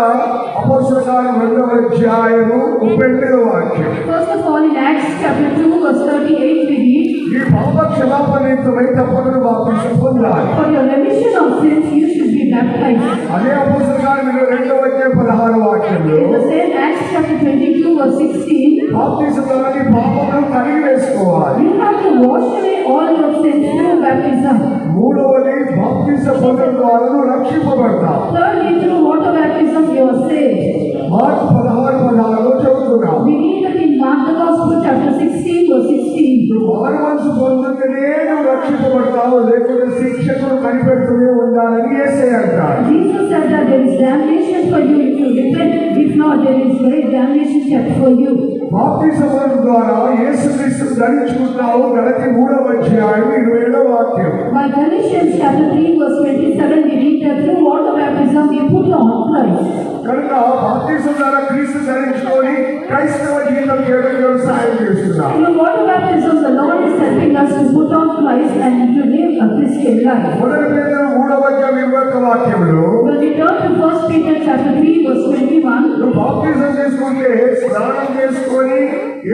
అపొస్తలుల కార్యం 2వ అధ్యాయము 32వ వాక్యం. First of all, in Acts chapter 2 verse 38 we read, ఈ పాప క్షమాపణ నిమిత్తమై తప్పక బాప్తిసం పొందాలి. for your remission of sins you should be baptized. అదే అపొస్తలుల కార్యం 2వ అధ్యాయం 16వ వాక్యంలో In the same Acts chapter 22 verse 16, బాప్తిసం ద్వారా నీ పాపములను కడిగి వేసుకోవాలి. you have to wash away all your sins through baptism. మూడవది బాప్తిసం పొందడం ద్వారా నువ్వు రక్షింపబడతావు. Thirdly, through water baptism you are saved. Mark 16:16 చదువుతున్నావు. We read that in Mark the Gospel chapter 16 verse 16. నువ్వు మారు మనసు పొందితేనే నువ్వు రక్షింపబడతావు, లేకపోతే శిక్షకుడు కనిపెడుతూనే ఉండాలని యేసయ్య అంటాడు. Jesus said that there is damnation for you if you repent. If not, there is great damnation kept for you. బాప్తిసం ద్వారా యేసుక్రీస్తును ధరించుకుంటావు. గలతీ 3వ అధ్యాయం 27వ వాక్యం. By Galatians chapter 3 verse 27 we read that through water baptism we put on Christ. కనుక బాప్తిసం ద్వారా క్రీస్తు ధరించుకొని క్రైస్తవ జీవితం చేయడం సాయం చేస్తున్నాడు. Through water baptism the Lord is helping us to put on Christ and to live a Christian life. మొదటి పేతురు 3వ అధ్యాయం 21వ వాక్యంలో When we turn to 1 Peter chapter 3 verse 21, నువ్వు బాప్తిసం చేసుకుంటే స్నానం చేసుకొని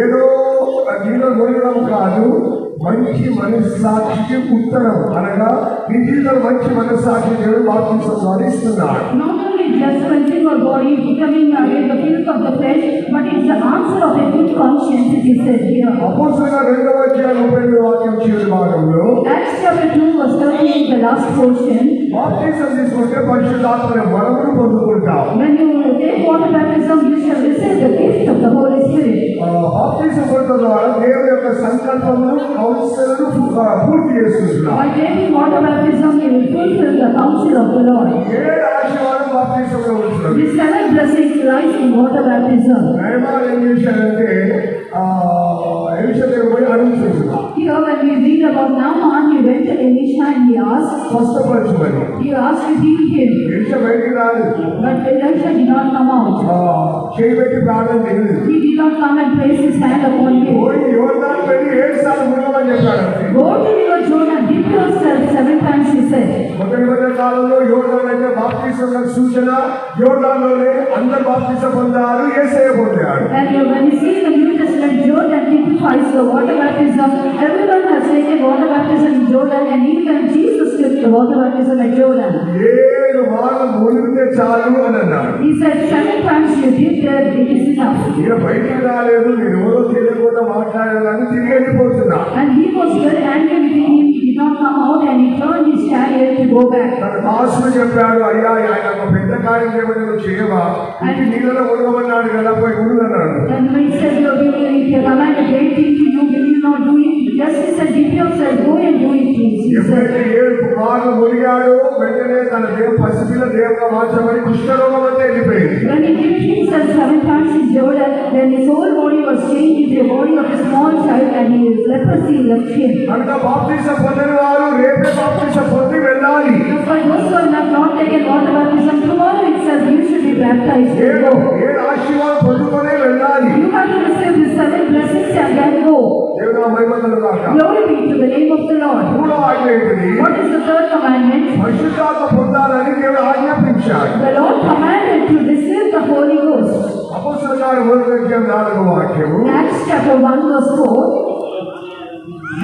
ఏదో నీలో మునగడం కాదు, మంచి మనస్సాక్షికి ఉత్తరం అనగా నీ జీవితంలో మంచి మనస్సాక్షి దేవుడు బాప్తిసం ద్వారా ఇస్తున్నాడు. not only just cleansing our body, becoming away the filth of the flesh, but it's the answer of a good conscience, it is said here. అపొస్తలుల 2వ అధ్యాయం 32వ వాక్యం చివరి భాగంలో Acts chapter 2 verse 38, the last portion, బాప్తిసం తీసుకుంటే పరిశుద్ధాత్మ వరమును పొందుకుంటావు. when you take water baptism, you shall receive the gift of the Holy Spirit. బాప్తిసం పొందడం ద్వారా దేవుని యొక్క సంకల్పమును కౌన్సిల్ను పూర్తి చేసుకుంటున్నావు. By taking water baptism, you will fulfill the counsel of the Lord. 7 ఆశీర్వాదం బాప్తిసంలో ఉంటున్నది. These 7 blessings lies in water baptism. Naaman ఏం చేశాడంటే ఎలీషా దగ్గర పోయి అడుగుతున్నాడు, Here when we read about Naaman, he went to Elisha and he asked, స్వస్థపరచమని. he asked to heal him, Elisha బయటికి రాలేదు, but Elisha did not come out. చేయి పెట్టి ప్రార్థన చేయలేదు. He did not come and place his hand upon him. పోయి యోర్దాను వెళ్ళి 7 సార్లు మునగమని చెప్పాడు. Go to river Jordan, dip yourself 7 times, he said. మొదటి కాలంలో యోర్దాను అంటే బాప్తిసం సూచన. యోర్దానులోనే అందరు బాప్తిసం పొందారు, యేసయ్య పొందాడు. And when you see the New Testament, Jordan typifies the water baptism. Everyone has taken water baptism in Jordan, and even Jesus took the water baptism at Jordan. 7 మార్లు మునిగితే చాలు అని అన్నాడు. He said, 7 times you did that, it is enough. ఇక బయటికి రాలేదు, నేను ఎవరో తెలియకుండా మాట్లాడాలని తిరిగి వెళ్ళిపోతున్నా. And he was very angry with him. He did not come out and he turned his chariot to go back. తన దాసుడు చెప్పాడు, అయ్యా ఆయన ఒక పెద్ద కార్యం చేయమని నువ్వు చేయవా, ఇంటి నీళ్ళలో ఉడవమన్నాడు కదా, పోయి ఉడుదన్నాడు. And when he said, if you command a great thing to you, will you not do it? Just he said, give yourself, go and do it, please. He ఎప్పుడైతే said, 7 కుమారులు మునిగాడో వెంటనే తన పసిపిల్ల దేవుగా మార్చమని కుష్ఠరోగం అంతా వెళ్ళిపోయింది. when he dipped himself 7 times in Jordan, then his whole body was changed into a body of a small child and his leprosy left him. కనుక బాప్తిసం పొందని వారు రేపే బాప్తిసం పొంది వెళ్ళాలి. For those who have not taken water baptism, tomorrow itself you should be baptized. ఏడు ఆశీర్వాదం పొందుకొనే వెళ్ళాలి. You have to receive the 7 blessings and then go. దేవుని మహిమలు కాక. Glory be to the name of the Lord. మూడో ఆజ్ఞ ఏంటిది? What is the 3rd commandment? పరిశుద్ధాత్మ పొందాలని దేవుడు ఆజ్ఞాపించాడు. The Lord commanded to receive the Holy Ghost. అపొస్తలుల కార్యం 1:4 వాక్యము. Acts chapter 1 verse 4.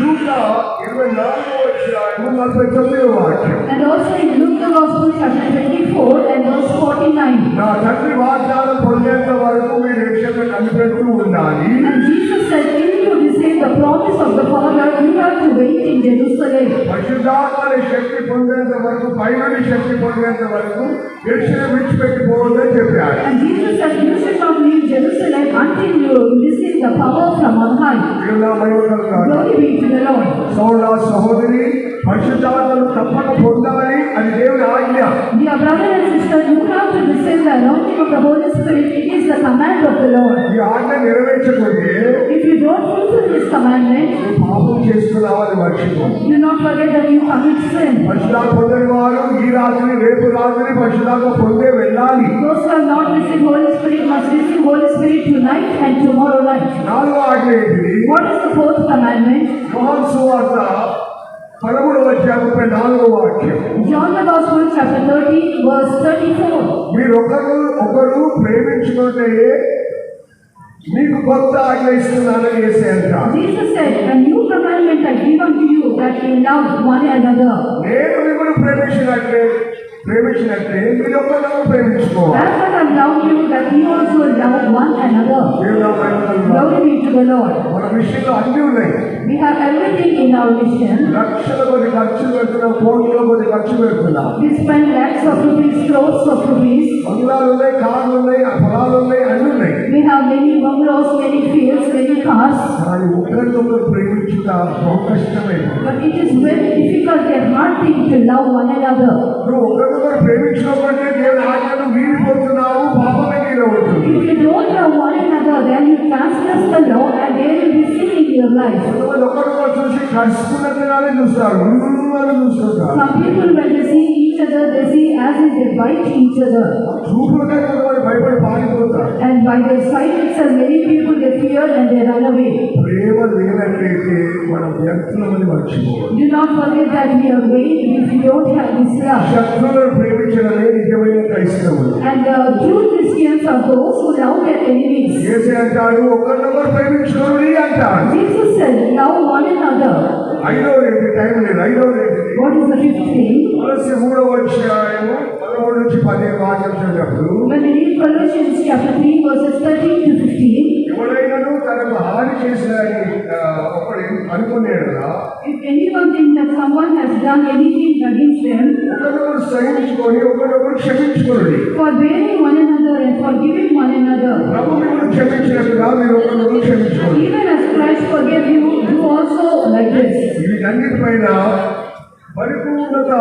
లూకా 24:49 వాక్యం. And also in Luke the Gospel chapter 24 and verse 49. నా తండ్రి వాగ్దానం పొందేంత వరకు మీరు రక్షణ కనిపెడుతూ ఉండాలి. And Jesus said, if you receive the promise of the Father, you have to wait in Jerusalem. పరిశుద్ధాత్మ శక్తి పొందేంత వరకు, పైనుండి శక్తి పొందేంత వరకు రక్షణ విడిచిపెట్టిపోవద్దని చెప్పాడు. And Jesus said, you should not leave Jerusalem until you receive the power from on high. దేవుని మహిమలు కాక. Glory be to the Lord. సోదర సహోదరి, పరిశుద్ధాత్మను తప్పక పొందాలి, అది దేవుని ఆజ్ఞ. Dear brother and sister, you have to receive the anointing of the Holy Spirit. It is the command of the Lord. ఈ ఆజ్ఞ నెరవేర్చకుంటే If you don't fulfill this commandment, పాపం చేస్తున్నామని మర్చిపో. do not forget that you commit sin. పరిశుద్ధాత్మ పొందని వారు ఈ రాత్రి రేపు రాత్రి పరిశుద్ధాత్మ పొందే వెళ్ళాలి. Those who have not received Holy Spirit must receive Holy Spirit tonight and tomorrow night. నాలుగో ఆజ్ఞ ఏంటిది? What is the 4th commandment? యోహాను సువార్త 13:34 వాక్యం. John the Gospel chapter 30 verse 34. మీరు ఒకరు ప్రేమించుకుంటే మీకు కొత్త ఆజ్ఞ ఇస్తున్నానని యేసు అంటాడు. Jesus said, a new commandment I give unto you, that you love one another. నేను మిమ్మల్ని ప్రేమించినట్లే మీరు ఒకరినొకరు ప్రేమించుకోవాలి. As I have loved you, that you also love one another. దేవుని మహిమలు కాక. Glory be to the Lord. మన విషయంలో అన్నీ ఉన్నాయి. We have everything in our mission. లక్షల కొద్ది ఖర్చు పెడుతున్నాం, కోట్ల కొద్ది ఖర్చు పెడుతున్నాం. We spend lakhs of rupees, crores of rupees. బంగ్లాలు ఉన్నాయి, కార్లు ఉన్నాయి, పొలాలు ఉన్నాయి, అన్నీ ఉన్నాయి. We have many bungalows, many fields, many cars. కానీ ఒకరినొకరు ప్రేమించుట బహు కష్టమైంది. But it is very difficult and hard thing to love one another. నువ్వు ఒకరినొకరు ప్రేమించినప్పుడే దేవుని ఆజ్ఞను మీరిపోతున్నావు, పాపమే నీలో ఉంటుంది. If you don't love one another, then you transgress the law and there will be sin in your life. కొంతమంది ఒకరినొకరు చూసి కలుసుకున్నట్టుగానే చూస్తారు, అని చూస్తుంటారు. Some people, when they see each other, they see as if they bite each other. చూపులకే కొంతమంది భయపడి పారిపోతారు. And by their sight itself, many people they fear and they run away. ప్రేమ లేనట్లయితే మనం వ్యక్తులమని మర్చిపోవాలి. Do not forget that we are vain if we don't have this love. శత్రువులను ప్రేమించడమే నిజమైన క్రైస్తవులు. And the true Christians are those who love their enemies. యేసు అంటాడు, ఒకరినొకరు ప్రేమించుకోండి అంటాడు. Jesus said, love one another. ఐదవది ఏంటి? టైం లేదు. ఐదవది ఏంటిది? What is the 5th thing? కొలస్సీ 3:13-15 వాక్యం చదివినప్పుడు, When we read Colossians chapter 3 verses 13 to 15, ఎవరైనాను తనకు హాని చేసిన ఒకడు అనుకునేలా if anyone thinks that someone has done anything against them, ఒకరినొకరు సహించుకొని ఒకరినొకరు క్షమించుకోండి. forbearing one another and forgiving one another. ప్రభు మిమ్మల్ని క్షమించినట్టుగా మీరు ఒకరినొకరు క్షమించుకోండి. Even as Christ forgave you, do also like this. వీటన్నిటిపైన పరిపూర్ణత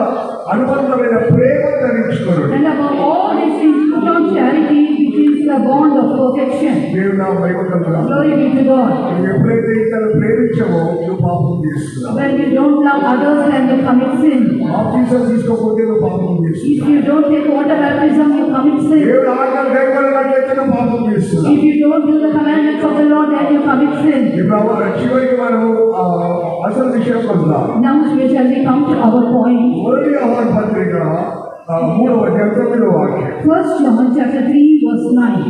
అనుబంధమైన ప్రేమ ధరించుకోండి. And above all these things, put on charity, which is the bond of perfection. దేవుని నామం మహిమకలుగుగాక. Glory be to God. నువ్వు ఎప్పుడైతే ఇతరులను ప్రేమించవో నువ్వు పాపం చేస్తున్నావు. When you don't love others, then you commit sin. బాప్తిసం తీసుకోకపోతే నువ్వు పాపం చేస్తున్నావు. If you don't take water baptism, you commit sin. దేవుడు ఆజ్ఞలు కైకొనట్లయితే నువ్వు పాపం చేస్తున్నావు. If you don't do the commandments of the Lord, then you commit sin. ఇప్పుడు చివరికి మనం అసలు విషయం వద్దాం. Now we shall come to our point. మొదటి యోహాను పత్రిక 3:9 వాక్యం. 1 John chapter 3 verse 9.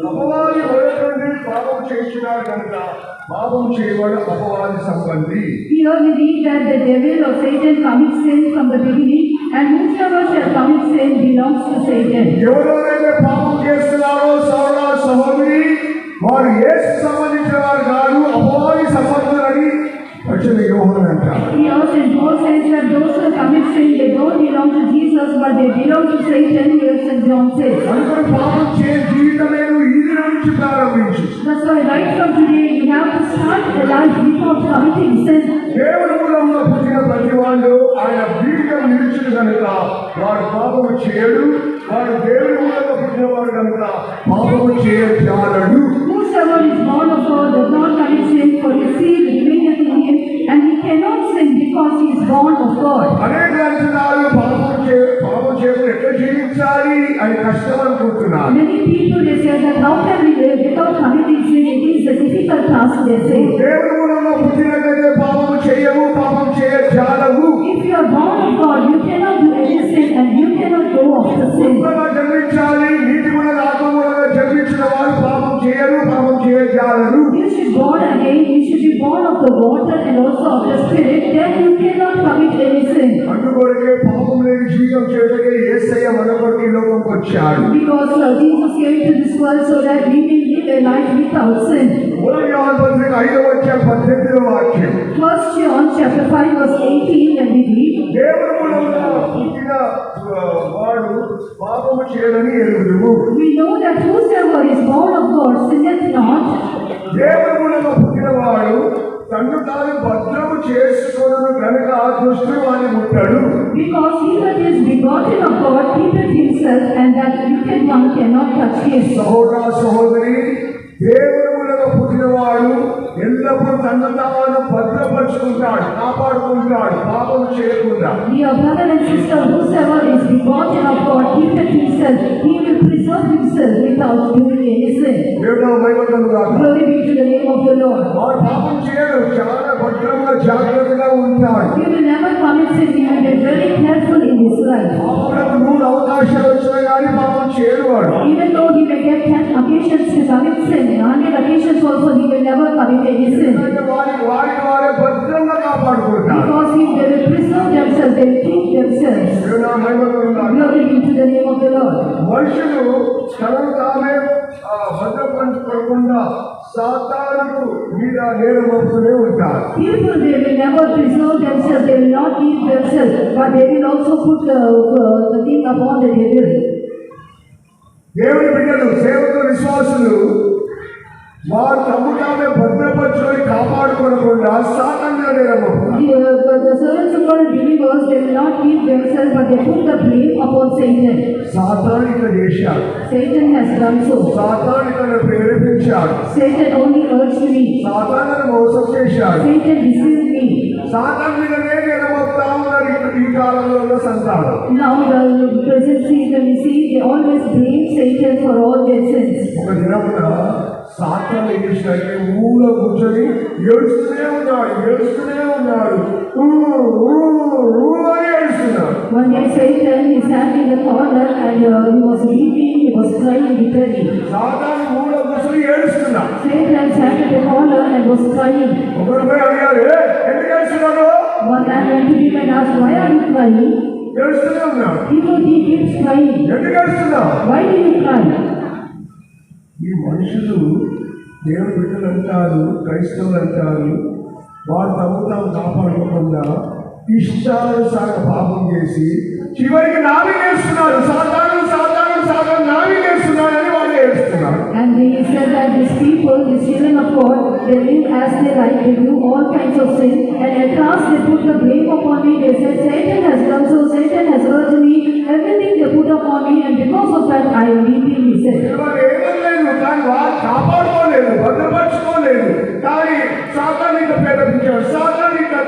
అపవాది మొదటి పాపం చేస్తున్నాడు కనుక పాపం చేయవాడు అపవాది సంబంధి. Here we read that the devil or Satan commits sin from the beginning, And whosoever shall commit sin belongs to Satan. ఎవరెవరైతే పాపం చేస్తున్నారో సోదర సహోదరి, వారు యేసు సంబంధించిన వారు కాదు, అపవాది సంబంధులని వచ్చిన యోహాను అంటారు. Here St. Paul says that those who commit sin, they don't belong to Jesus, but they belong to Satan. Here St. John says. అందుకని పాపం చేయ జీవితమే నువ్వు ఈ దినం నుంచి ప్రారంభించు. That's why right from today you have to start a life without committing sin. దేవుని మూలంలో పుట్టిన ప్రతి వాళ్ళు ఆయన బీజం నిలిచిన కనుక వాడు పాపము చేయడు. వాడు దేవుని మూలంలో పుట్టిన వాడు కనుక పాపము చేయజాలడు. Whosoever is born of God does not commit sin, for his seed remaineth in him, and he cannot sin because he is born of God. అనేక అంచనాలు పాపం చేయకుండా ఎట్లా జీవించాలి అని కష్టం అనుకుంటున్నారు. Many people they say that how can we live without committing sin? It is a difficult task, they say. దేవుని మూలంలో పుట్టినట్లయితే పాపము చేయవు, పాపం చేయజాలవు. If you are born of God, you cannot do any sin and you cannot go after sin. కొత్తగా జన్మించాలి, నీతి మూలంగా ఆత్మ మూలంగా జన్మించిన వారు పాపం చేయరు, పాపం చేయజాలరు. You should born again, you should be born of the water and also of the spirit, then you cannot commit any sin. అందుకొరకే పాపం లేని జీవితం చేయడానికి యేసయ్య మన కొరకు ఈ లోకంకి వచ్చాడు. Because Jesus came to this world so that we may live a life without sin. మొదటి యోహాను పత్రిక 5వ అధ్యాయం 18వ వాక్యం. 1 John chapter 5 verse 18, and we read, దేవుని మూలంగా పుట్టిన వాడు పాపము చేయడని ఎరుగుదుము. we know that whosoever is born of God sinneth not. దేవుని మూలంగా పుట్టిన వాడు తన్ను తాను భద్రము చేసుకొనును కనుక దుష్టుడు వాని ముట్టడు. Because he that is begotten of God keepeth himself, and that wicked one cannot touch him. సహోదర సహోదరి, దేవుని మూలంగా పుట్టినవాడు ఎల్లప్పుడూ తన్ను తాను భద్రపరుచుకుంటాడు, కాపాడుకుంటాడు, పాపం చేయకుండా. Dear brother and sister, whosoever is begotten of God keepeth himself, he will preserve himself without doing any sin. దేవుడు మహిమను గాక. Glory be to the name of the Lord. వాడు పాపం చేయడు, చాలా భద్రంగా జాగ్రత్తగా ఉంటాడు. He will never commit sin. He will be very careful in his life. పాపములకు 3 అవకాశాలు వచ్చినా కానీ పాపం చేయడు వాడు. Even though he may get 10 occasions to commit sin, 100 occasions also he will never commit any sin. ఎందుకంటే వారే భద్రంగా కాపాడుకుంటారు. Because if they will preserve themselves, they will keep themselves. దేవుడు మహిమను గాక. Glory be to the name of the Lord. మనుషులు తనను తామే భద్రపరచుకోకుండా సాతానుడు మీద నేరం మోపుతూనే ఉంటారు. People, they will never preserve themselves, they will not keep themselves, but they will also put the thing upon the devil. దేవుని బిడ్డలు, సేవకులు, విశ్వాసులు వారు తమ తామే భద్రపరచుకొని కాపాడుకోకుండా సాతాను మీద నేరం మోపుతారు. The servants of God and believers, they will not keep themselves, but they put the blame upon Satan. సాతాను ఇట్లా చేశాడు, Satan has done so. సాతాను ఇతను ప్రేరేపించాడు, Satan only urged me. సాతాను మోసం చేశాడు. Satan deceived me. సాతాను మీదనే నేరం మోపుతా ఉన్నారు ఈ కాలంలో ఉన్న సంతానం. Now the present season, we see they always blame Satan for all their sins. ఒక దినమున సాతాను ఏం చేసినట్టే ఊళ్ళో కూర్చొని ఏడుస్తూనే ఉన్నాడు ఊ అని ఏడుస్తున్నాడు. One day Satan, he sat in the corner and he was weeping, he was crying bitterly. సాతాను ఊళ్ళో కూర్చొని ఏడుస్తున్నాడు. Satan sat in the corner and was crying. ఒకరు పోయి అడిగారు, ఎందుకు ఏడుస్తున్నాడు? One man went to him and asked, why are you crying? ఏడుస్తూనే ఉన్నాడు. He keeps crying. ఎందుకు ఏడుస్తున్నావు? Why do you cry? ఈ మనుషులు దేవుని బిడ్డలు అంటారు, క్రైస్తవులు అంటారు, వారు తాము కాపాడుకోకుండా ఇష్టానుసార పాపం చేసి చివరికి నావి చేస్తున్నారు. సాతాను నావి చేస్తున్నారు అని వాళ్ళు ఏడుస్తున్నారు. And they said that these people, these children of God, they live as they like, they do all kinds of sin, and at last they put the blame upon me. They said, Satan has done so, Satan has hurt me, everything they put upon me, and because of that I am weeping, he said. వారు ఏమలేదు, కానీ వారు కాపాడుకోలేదు, భద్రపరచుకోలేదు. కానీ సాతాను ఇంకా ప్రేరేపించాడు, సాతాను ఇంకా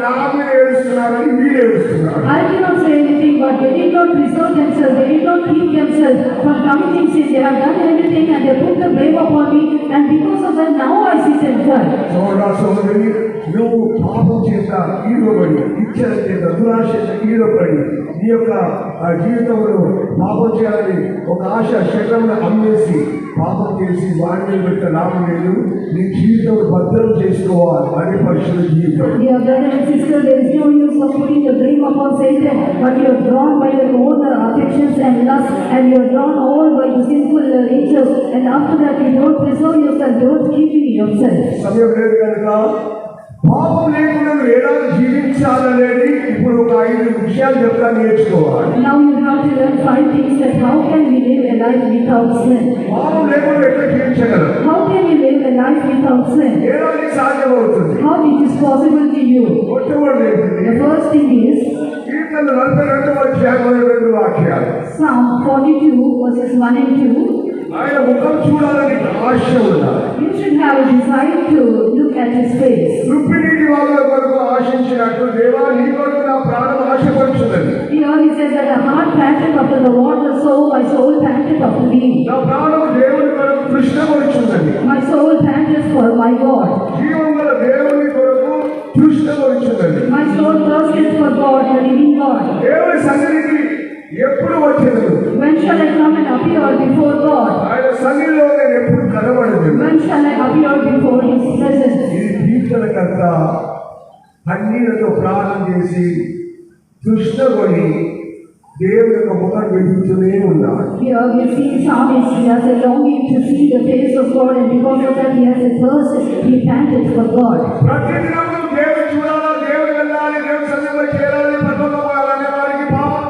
నా మీద ఏడుస్తున్నారని వీళ్ళు ఏడుస్తున్నారు. I cannot say anything, but they did not preserve themselves, they did not keep themselves themselves from committing sin. They have done everything and they put the blame upon me, and because of that now I sit and cry. సోదరా సోదరి, నువ్వు పాపం చేత ఈడబడి, ఇచ్చల చేత దురాశ చేత ఈడబడి, నీ యొక్క జీవితంలో పాపం చేయాలని ఒక ఆశ శరీరంలో అమ్మేసి పాపం చేసి వాడిని పెట్టే లాభం లేదు. నీ జీవితం భద్రం చేసుకోవాలి, అది పరిశుద్ధ జీవితం. Dear brother and sister, there is no use of putting the blame upon Satan, but you are drawn by your own affections and lusts, and you are drawn all by the sinful natures, and after that you don't preserve yourself, don't keep in yourself. సమయం లేదు కనుక పాపం లేకుండా ఎలా జీవించాలనేది ఇప్పుడు ఒక 5 విషయాలు చెప్తా, నేర్చుకోవాలి. Now you have to learn 5 things that how can we live a life without sin? పాపం లేకుండా ఎట్లా జీవించగలరు? How can you live a life without sin? ఎలా అది సాధ్యమవుతుంది? How it is possible to you? మొట్టమొదటి ఏంటిది? The first thing is కీర్తనలు 42 అధ్యాయం 2 వాక్యాలు. Psalm 42 verses 1 and 2. ఆయన ముఖం చూడాలని ఆశ ఉండాలి. You should have a desire to look at his face. తృప్పినీటి వాళ్ళ కొరకు ఆశించినట్టు దేవా నీ కొరకు నా ప్రాణం ఆశపడుచున్నది. Here he says that the heart panted after the water, so my soul panted after thee. నా ప్రాణం దేవుని కొరకు తృష్ణపడుచున్నది. My soul panted for my God. జీవం గల దేవుని కొరకు తృష్ణపడుచున్నది. My soul thirsted for God, the living God. దేవుని సన్నిధికి ఎప్పుడు వచ్చేది? When shall I come and appear before God? ఆయన సన్నిధిలో నేను ఎప్పుడు కనబడదు. When shall I appear before his presence? ఇది కీర్తనకర్త కన్నీళ్లతో ప్రార్థన చేసి తృష్ణపడి దేవుని యొక్క ముఖం వెతుకుతూనే ఉన్నాడు. Here we see psalmist, he has a longing to see the face of God, and because of that he has a thirst, he panted for God. ప్రతిదినము దేవుని చూడాలా, దేవుని వెళ్ళాలి, దేవుని సన్నిధిలో చేరాలి, పరలోకమాలనే వారికి పాపం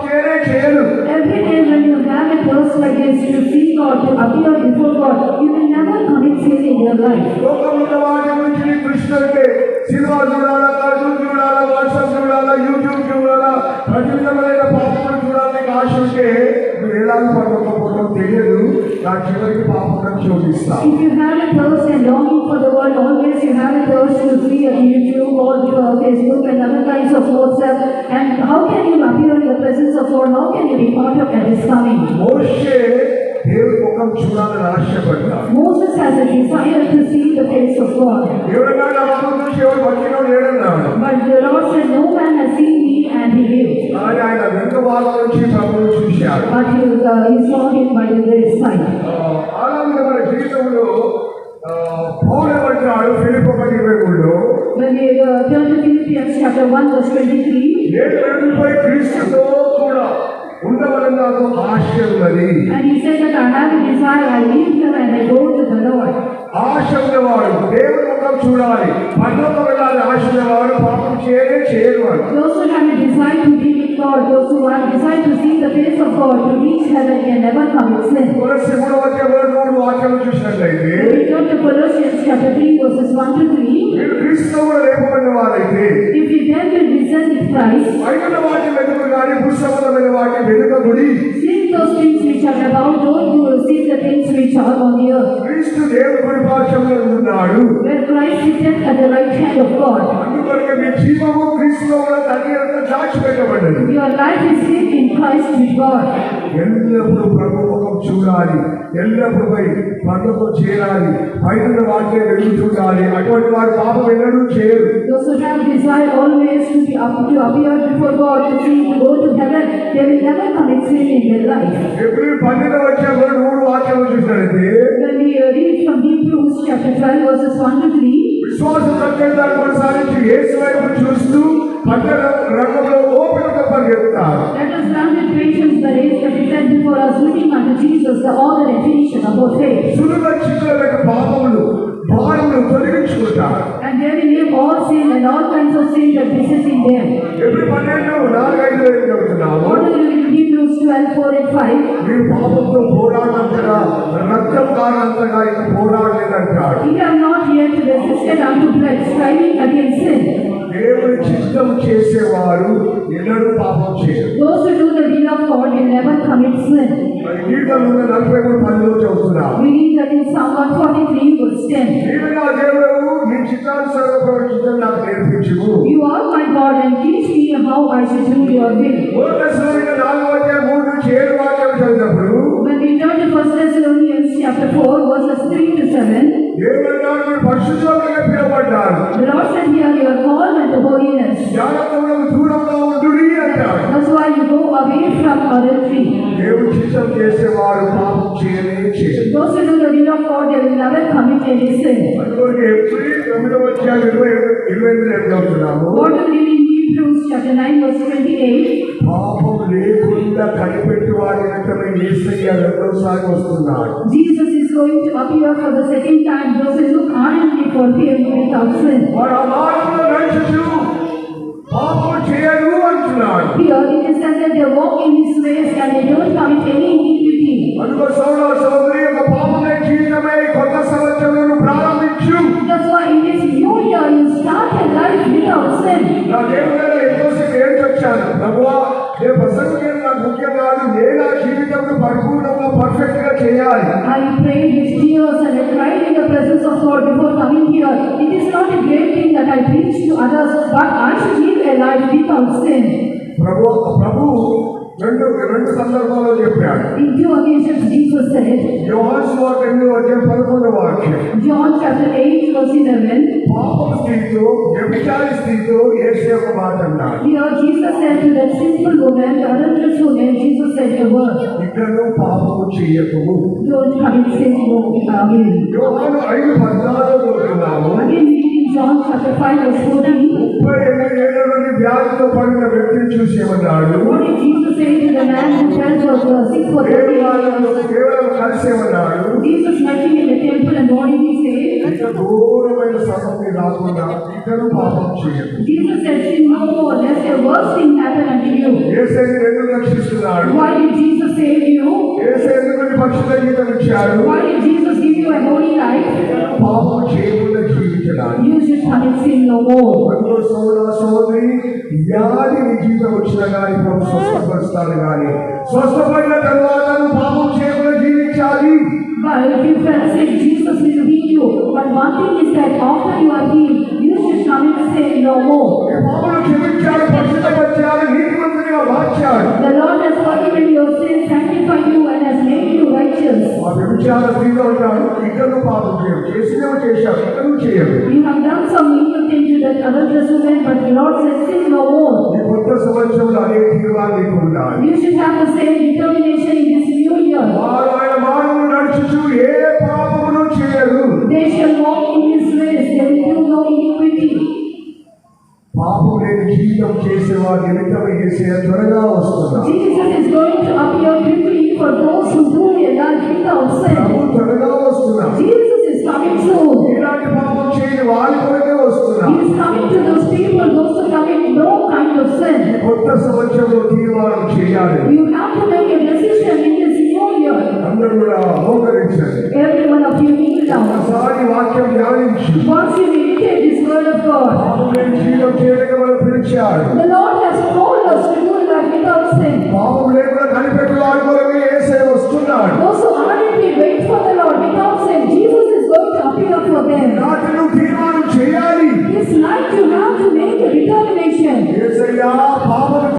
చేయరు. Every day when you have a thirst like this to see God, to appear before God, you will never commit sin in your life. లోకంలో వాటి గురించి కృష్ణ అంటే సినిమా చూడాలా, కార్టూన్ చూడాలా, వాట్సాప్ చూడాలా, యూట్యూబ్ చూడాలా, ప్రతి విధమైన పాపములు చూడాలని ఆశ ఉంటే నువ్వు ఎలాగ పడకపోవడం తెలియదు. నా చివరికి పాపం చూపిస్తా. If you have a thirst and longing for the world, always you have a thirst to see on YouTube or Facebook and other kinds of WhatsApp, and how can you appear in the presence of God? How can you be part of His coming? మోషే దేవుని ముఖం చూడాలని ఆశపడ్డాడు. Moses has a desire to see the face of God. ఎవరైనా నా ముఖం చూసి ఎవరు బతికినో లేడన్నాడు. But the Lord said, no man has seen me and he lived. కానీ ఆయన వెనుక భాగం నుంచి ప్రభువును చూశాడు. But he saw him by the very side. అలాగే మన జీవితంలో పౌలు ఏమంటాడు Philippi 1:23లో, When we turn to Philippians chapter 1 verse 23, నేను వెనుకపై క్రీస్తుతో కూడా ఉండవలని నాకు ఆశ ఉన్నది. and he said that I have a desire, I leave here and I go to the Lord. ఆశ ఉన్నవాడు దేవుని ముఖం చూడాలి, పరలోకం వెళ్ళాలి. ఆశ ఉన్నవాడు పాపం చేయరు వాడు. Those who have a desire to be with God, those who have a desire to see the face of God, to reach heaven, can never commit sin. కొలస్సీ 3:3 వాక్యాలు చూసినట్లయితే, When we turn to Colossians chapter 3 verses 1 to 3, మీరు క్రీస్తుతో కూడా లేపబడిన వారైతే if we then will descend with Christ, పైన వాటి వెనుక కానీ పుస్తకమైన వాటి వెనుకబడి seek those things which are above, don't you seek the things which are on the earth, క్రీస్తు దేవుని కుడిపార్శ్వంలో ఉన్నాడు. where Christ sitteth at the right hand of God. అందుకొరకు మీ జీవము క్రీస్తులో కూడా తండ్రి యొక్క దాచిపెట్టబడ్డది. Your life is hid in Christ with God. ఎల్లప్పుడూ ప్రభు ముఖం చూడాలి, ఎల్లప్పుడూ పోయి ప్రభుతో చేరాలి, పైన వాటిని వెలుగుతుండాలి. అటువంటి వారు పాపం ఎన్నడూ చేయరు. Those who have desire always to appear before God, to see, to go to heaven, they will never commit sin in their life. ఎప్పుడు 12 వచ్చేప్పుడు 3 వాక్యాలు చూసినట్లయితే, When we read from Hebrews chapter 12 verses 1 to 3, విశ్వాస ప్రత్యేకతను కొనసాగించి యేసు వైపు చూస్తూ పట్టణ రంగంలో ఓపికతో పరిగెత్తారు. let us run with patience the race that is set before us, looking unto Jesus, the author and finisher of our faith. సులువ చిక్కుల పాపములు భారములు తొలగించుకుంటారు. And they will leave all sin and all kinds of sin that besetting them. ఎప్పుడు 12:4-5 చెబుతున్నాము. What do you read in Hebrews 12:4 and 5? మీరు పాపంతో పోరాడినంతగా రక్తం కారణంతగా ఇక పోరాడలేదంటాడు. We have not yet resisted unto blood, striving against sin. దేవుని చిత్తం చేసేవారు ఎన్నడూ పాపం చేయరు. Those who do the will of God will never commit sin. మరి గీతలో 43:10 చెబుతున్నాము. We read that in Psalm 143 verse 10. నీవు నా దేవుడవు, నీ చిత్తానుసారంగా ప్రవర్తించడం నాకు నేర్పించుము. You are my God and teach me how I should do your will. 1 Thessalonians 4:3-7 వాక్యం చదివినప్పుడు, chapter 4, verses 3 to 7. ఏమన్నాడు? మీరు పరిశుద్ధులుగా పిలువబడ్డారు. The Lord said here, you are called unto holiness. జాగ్రత్తగా దూరంగా ఉండుడి అంటాడు. That's why you go away from adultery. దేవుడు చిత్తం చేసేవారు పాపం చేయనే చేయరు. Those who do the will of God, they will never commit any sin. అందువల్ల ఎప్పుడు 9వ అధ్యాయం 28 చదువుతున్నాము. What do we read in Hebrews chapter 9, verse 28? పాపం లేకుండా కనిపెట్టి వాడి నిమిత్తమై యేసయ్య రెండోసారి వస్తున్నాడు. Jesus is going to appear for the second time. Those who look ardently for him without sin. వాడు ఆ మార్గంలో నడుచుచు పాపం చేయరు అంటున్నాడు. Here it is said that they walk in his ways and they don't commit any iniquity. అందుకో సోదర సోదరి ఒక పాపమే జీవితమే కొత్త సంవత్సరంలో ప్రారంభించు. That's why in this new year you start a life without sin. నా దేవుడు ఎంతోసేపు ఏడ్చొచ్చాను. ప్రభువా నేను ప్రసంగం నాకు ముఖ్యం కాదు, నేను ఆ జీవితంలో పరిపూర్ణంగా పర్ఫెక్ట్ గా చేయాలి. I prayed with tears and I cried in the presence of God before coming here. It is not a great thing that I preach to others, but I should live a life without sin. ప్రభు రెండు సందర్భాల్లో చెప్పాడు. In two occasions Jesus said, యోహాను సువార్త 8వ వాక్యం, John chapter 8 verse 11, పాపం స్థితితో వ్యభిచారి స్థితితో యేసు ఒక మాట అన్నాడు. here Jesus said to that sinful woman, the adulterous woman, Jesus said a word, ఇద్దరు పాపము చేయకము. don't commit sin no again. యోహాను 5:14 చదువుతున్నాము. Again we read John chapter 5 verse 14. 38 ఏళ్ల నుండి వ్యాధితో పడిన వ్యక్తిని చూసి ఏమన్నాడు? What did Jesus say to the man who was sick for 30 years? కేవలం కలిసి ఏమన్నాడు? Jesus met him in the temple and what did he say? ఇక ఘోరమైన సమస్య రాకుండా ఇద్దరు పాపం చేయదు. Jesus said, sin no more, lest a worse thing happen unto you. యేసయ్యను ఎందుకు రక్షిస్తున్నాడు? Why did Jesus save you? యేసయ్య ఎందుకు పరిశుద్ధ జీవితం ఇచ్చాడు? Why did Jesus give you a holy life? పాపం చేయకుండా జీవించడానికి. You should commit sin no more. అందులో సోదర సోదరి వ్యాధి నీ జీవితం వచ్చినా కానీ ప్రభు స్వస్థపరుస్తాడు. కానీ స్వస్థపడిన తర్వాత నువ్వు పాపం చేయకుండా జీవించాలి. But if you fell sick, Jesus will heal you. But one thing is that after you are healed, you should commit sin no more. ఈ పాపను క్షమించాడు, పరిశుద్ధపరిచాడు, నీతిమంతునిగా మార్చాడు. The Lord has forgiven your sins, sanctified you, and has made you righteous. ఆ వ్యభిచార స్థితిలో ఉంటాడు. ఇద్దరు పాపం చేయరు, చేసినవి చేశాడు, ఇద్దరు చేయరు. You have done some evil thing to that adulterous woman, but the Lord says sin no more. ఈ కొత్త సంవత్సరంలో అనేక తీర్మానాలు నీకు ఉండాలి. You should have the same determination in this new year. వారు ఆయన మార్గంలో నడుచుచు ఏ పాపమును చేయరు. They shall walk in his ways, they will do no iniquity. పాపం లేని జీవితం చేసేవారి నిమిత్తం యేసయ్య త్వరగా వస్తున్నాడు. Jesus is going to appear quickly for those who do a life without sin. ప్రభు త్వరగా వస్తున్నాడు. Jesus is coming soon. ఇలాంటి పాపం చేయని వారి కొరకే వస్తున్నాడు. He is coming to those people, those who commit no kind of sin. ఈ కొత్త సంవత్సరంలో తీర్మానం చేయాలి. You have to make a decision in this new year. అందరూ కూడా మోకరించండి. Every one of you kneel down. ఒకసారి వాక్యం ధ్యానించు. Once you meditate this word of God, పాపం లేని జీవితం చేయడానికి మనం పిలిచాడు. the Lord has called us to do life without sin. పాపం లేకుండా కనిపెట్టి వారి కొరకే యేసయ్య వస్తున్నాడు. Those who ardently wait for the Lord without sin, Jesus is going to appear for them. రాత్రి